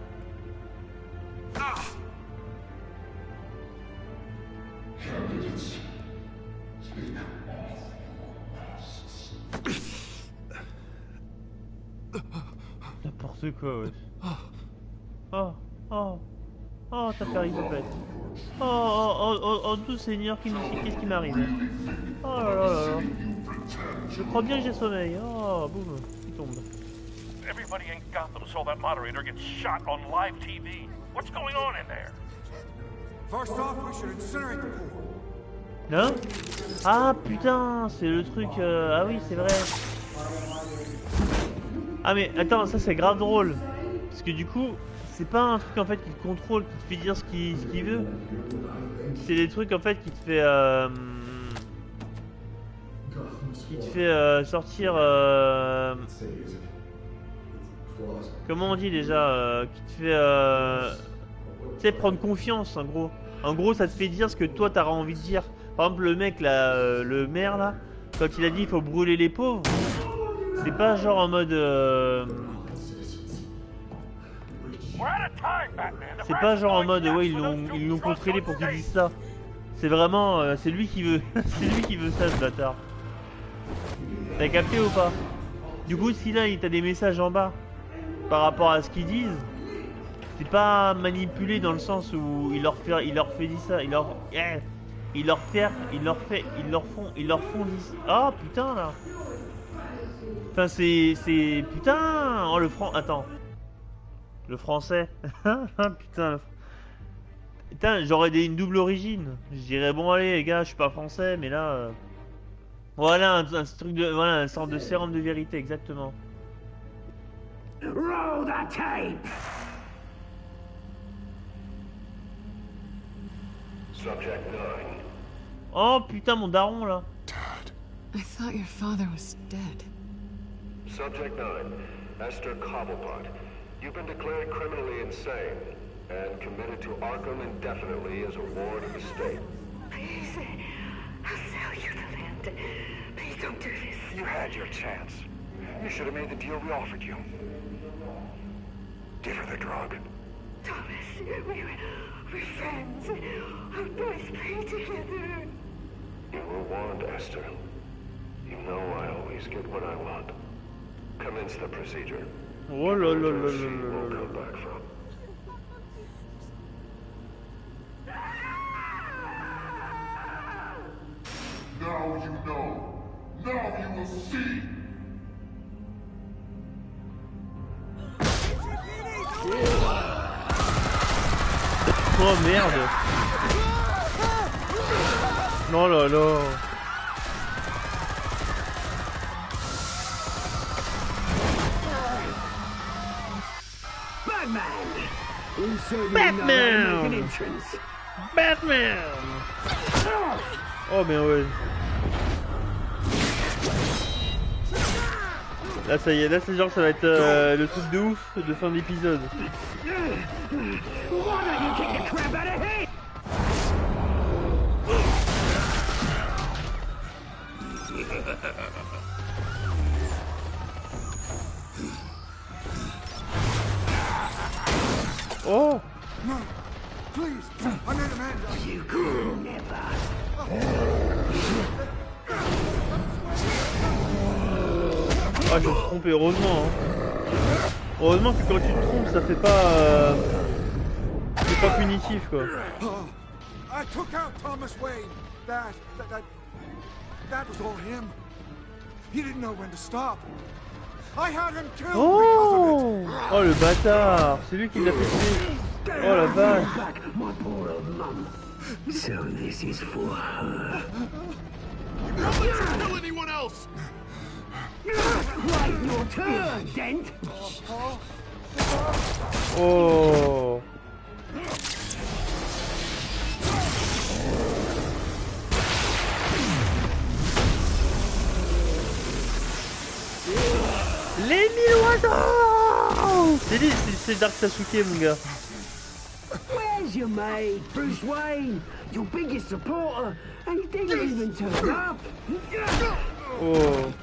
Candidates, take off your masks. N'importe quoi, ouais. Oh, ta père, il pète. Oh, tout seigneur, qu'est-ce qui m'arrive? Oh là là là là. Je crois bien que j'ai sommeil. Oh, boum, il tombe. Everybody in Gotham saw that moderator get shot on live TV. What's going on in there? First off, we should incinerate the pool. Hein? Ah putain, c'est le truc. Ah oui, c'est vrai. Ah mais attends, ça c'est grave drôle. Parce que du coup, c'est pas un truc en fait qui te contrôle, qui te fait dire ce qu'il veut. C'est des trucs en fait qui te fait sortir comment on dit déjà qui te fait tu sais prendre confiance en gros. En gros, ça te fait dire ce que toi t'auras envie de dire. Par exemple, le mec là, le maire là, quand il a dit il faut brûler les pauvres, c'est pas genre en mode c'est pas genre en mode ouais ils l'ont contrôlé pour qu'il dise ça. C'est vraiment c'est lui qui veut c'est lui qui veut ça ce bâtard. T'as capté ou pas? Du coup si là t'as des messages en bas par rapport à ce qu'ils disent, c'est pas manipulé dans le sens où il leur fait dire ça, ils leur font dire. Oh putain là. Enfin c'est putain. Oh attends. Le français. Putain, j'aurais une double origine. Je dirais bon allez les gars, je suis pas français, mais là voilà un truc de voilà une sorte de sérum de vérité exactement. Roll that tape. Subject 9. Oh putain mon daron là. I thought your father was dead. Subject 9, Esther Cobblepot. You've been declared criminally insane and committed to Arkham indefinitely as a ward of the state. Please, I'll sell you the land. Please don't do this. You had your chance. You should have made the deal we offered you. Give her the drug. Thomas, we're friends. Our boys play together. You were warned, Esther. You know I always get what I want. Commence the procedure. Oh là là là She là won't là come back from. Now you know. Now you will see. Oh merde. Oh là là. Batman. Batman. Oh mais ouais. Là ça y est, là c'est genre ça va être le truc de ouf de fin d'épisode. Oh! No, please, I need a man. You could never. Ah, je me suis trompé, heureusement. Hein. Heureusement que quand tu te trompes, ça fait pas. C'est pas punitif quoi. I took out Thomas Wayne. That was all him. He didn't know when to stop. I had him killed because of it. Oh le bâtard! C'est lui qui l'a fait tuer. Oh la vache! My poor old mum. So this is for her. Don't let you kill anyone else! Right, your turn, Dent. Oh! Les 1000 oiseaux! C'est Dark Sasuke mon gars. Where's your mate, Bruce Wayne? Your biggest supporter, and he didn't even turn up. Oh.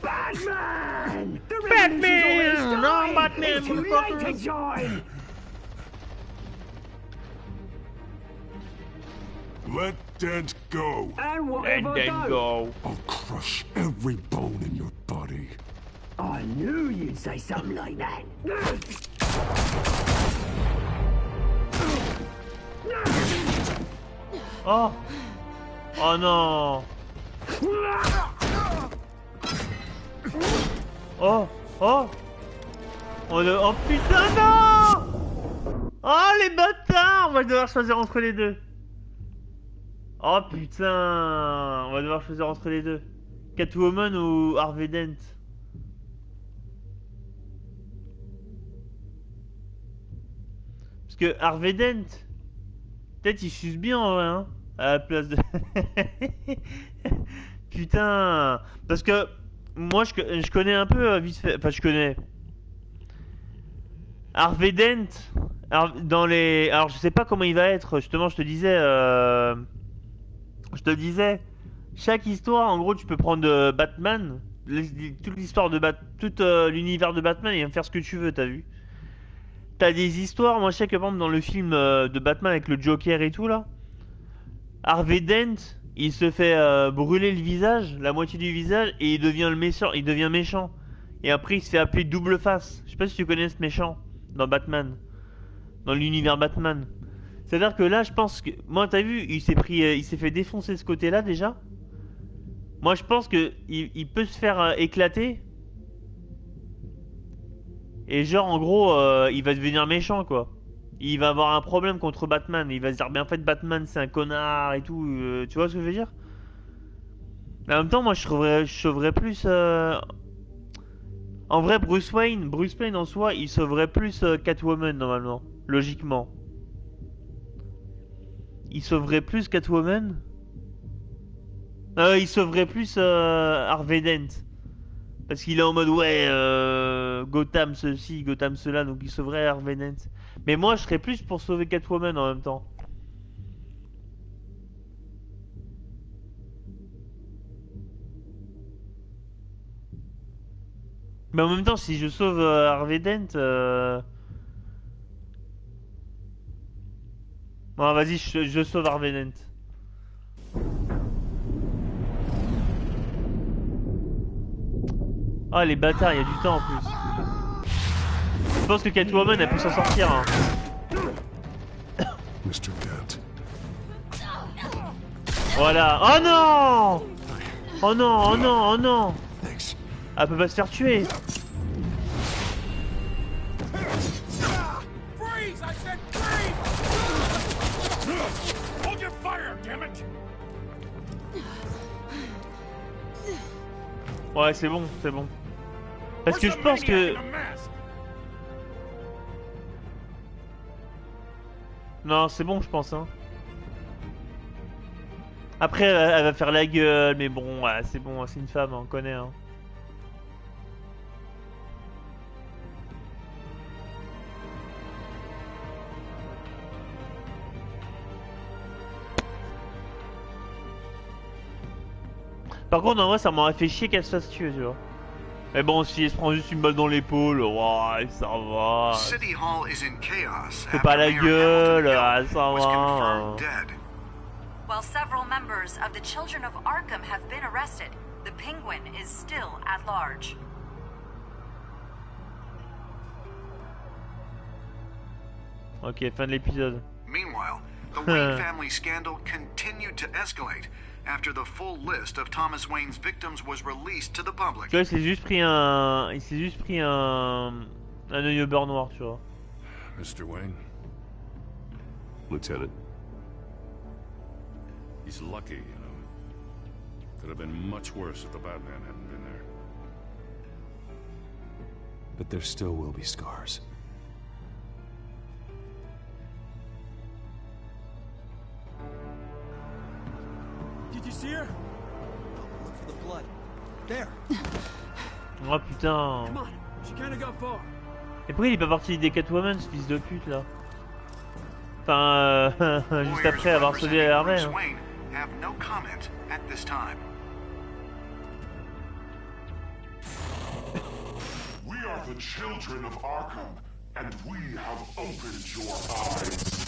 Batman! The Batman! No, Batman! It's too late to join! Let Dent go. And what Let have I Dent done? go. I'll crush every bone in your body. I knew you'd say something like that. Oh! Oh non! Oh! Oh! Oh putain non! Oh les bâtards! On va devoir choisir entre les deux. Oh putain! On va devoir choisir entre les deux. Catwoman ou Harvey Dent? Parce que Harvey Dent, peut-être il suce bien en vrai, hein, à la place de... Putain! Parce que moi je connais un peu vite fait, enfin je connais... Harvey Dent, dans les... Alors je sais pas comment il va être, justement je te disais... Je te disais, chaque histoire, en gros tu peux prendre Batman, toute l'histoire de tout l'univers de Batman et en faire ce que tu veux, t'as vu? T'as des histoires, moi je sais que par exemple dans le film de Batman avec le Joker et tout là, Harvey Dent, il se fait brûler le visage, la moitié du visage, et il devient méchant. Et après il se fait appeler Double Face. Je sais pas si tu connais ce méchant dans Batman, dans l'univers Batman. C'est-à-dire que là je pense que, moi t'as vu, il s'est fait défoncer ce côté-là déjà. Moi je pense que il peut se faire éclater. Et genre en gros il va devenir méchant quoi. Il va avoir un problème contre Batman. Il va se dire mais en fait Batman c'est un connard et tout. Tu vois ce que je veux dire? Mais en même temps moi je sauverais plus en vrai Bruce Wayne en soi il sauverait plus Catwoman normalement. Logiquement. Il sauverait plus Catwoman. Il sauverait plus Harvey Dent. Parce qu'il est en mode ouais Gotham ceci, Gotham cela, donc il sauverait Harvey Dent. Mais moi je serais plus pour sauver Catwoman en même temps. Mais en même temps si je sauve Harvey Dent bon vas-y je sauve Harvey Dent. Ah les bâtards, il y a du temps en plus. Je pense que Catwoman elle peut s'en sortir hein. Mr. Dent. Voilà. Oh non! Oh non, oh non, oh non! Elle peut pas se faire tuer. Freeze! I said freeze! Hold your fire, damn it! Ouais c'est bon, c'est bon. Parce que je pense que... Non c'est bon je pense hein. Après, elle va faire la gueule, mais bon, ouais, c'est bon, c'est une femme, on connaît. Hein. Par contre, en vrai, ça m'aurait fait chier qu'elle se fasse tuer, tu vois. Mais bon, si elle se prend juste une balle dans l'épaule, ouais, ça va. Fais pas la gueule, ça va. While several members of the Children of Arkham have been arrested, the Penguin is still at large. Ok, fin de l'épisode. Meanwhile, the Wayne family scandal continued to escalate after the full list of Thomas Wayne's victims was released to the public. Tu vois, il s'est juste pris un œil au beurre noir, tu vois. Mr. Wayne? Lieutenant. He's lucky, you know. Could have been much worse if the Batman hadn't been there. But there still will be scars. Did you see her? Look for the blood. There. Oh putain. Come on, she kind of got far. Et pourquoi il est pas parti des Catwoman, ce fils de pute là? Enfin, juste après avoir sauvé Harvey. Hein. Have no comment at this time. We are the children of Arkham, and we have opened your eyes.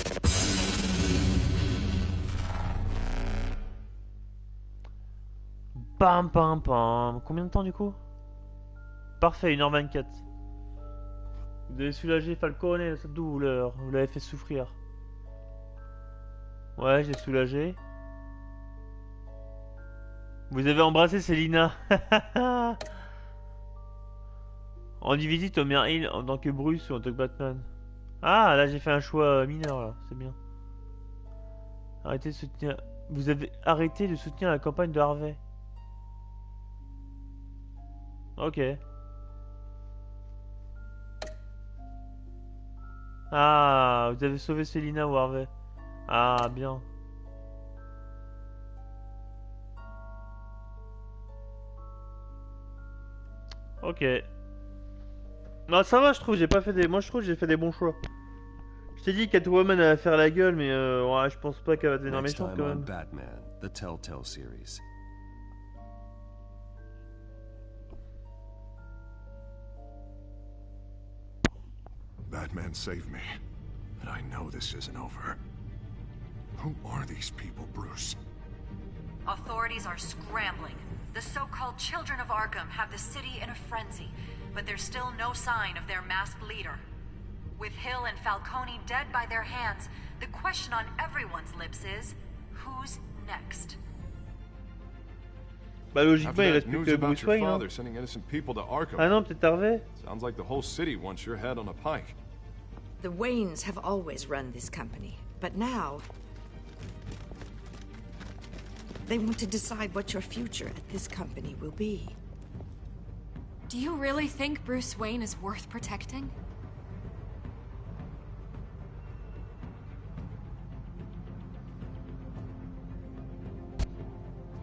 Pam pam pam. Combien de temps du coup? Parfait, 1h24. Vous avez soulagé Falcone de sa douleur. Vous l'avez fait souffrir. Ouais, j'ai soulagé. Vous avez embrassé Selina. On dit visite au Maire Hill en tant que Bruce ou en tant que Batman. Ah, là j'ai fait un choix mineur là, c'est bien. Arrêtez de soutenir. Vous avez arrêté de soutenir la campagne de Harvey. Ok. Ah, vous avez sauvé Selina ou Harvey. Ah, bien. Ok. Non, ça va, je trouve, j'ai pas fait des... Moi, je trouve que j'ai fait des bons choix. Je t'ai dit Catwoman elle va faire la gueule, mais ouais, je pense pas qu'elle va devenir méchante quand même. Batman, the Telltale series. Batman saved me, but I know this isn't over. Who are these people, Bruce? Authorities are scrambling. The so-called Children of Arkham have the city in a frenzy, but there's still no sign of their masked leader. With Hill and Falcone dead by their hands, the question on everyone's lips is, who's next? Bah logiquement il reste plus que Bruce Wayne. Hein. Ah non, peut-être Harvey. Sounds like the whole city wants your head on a pike. The Waynes have always run this company, but now they want to decide what your future at this company will be. Do you really think Bruce Wayne is worth protecting?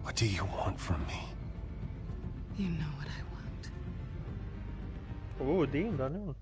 What do you want from me? You know what I want. Oh, damn, I know.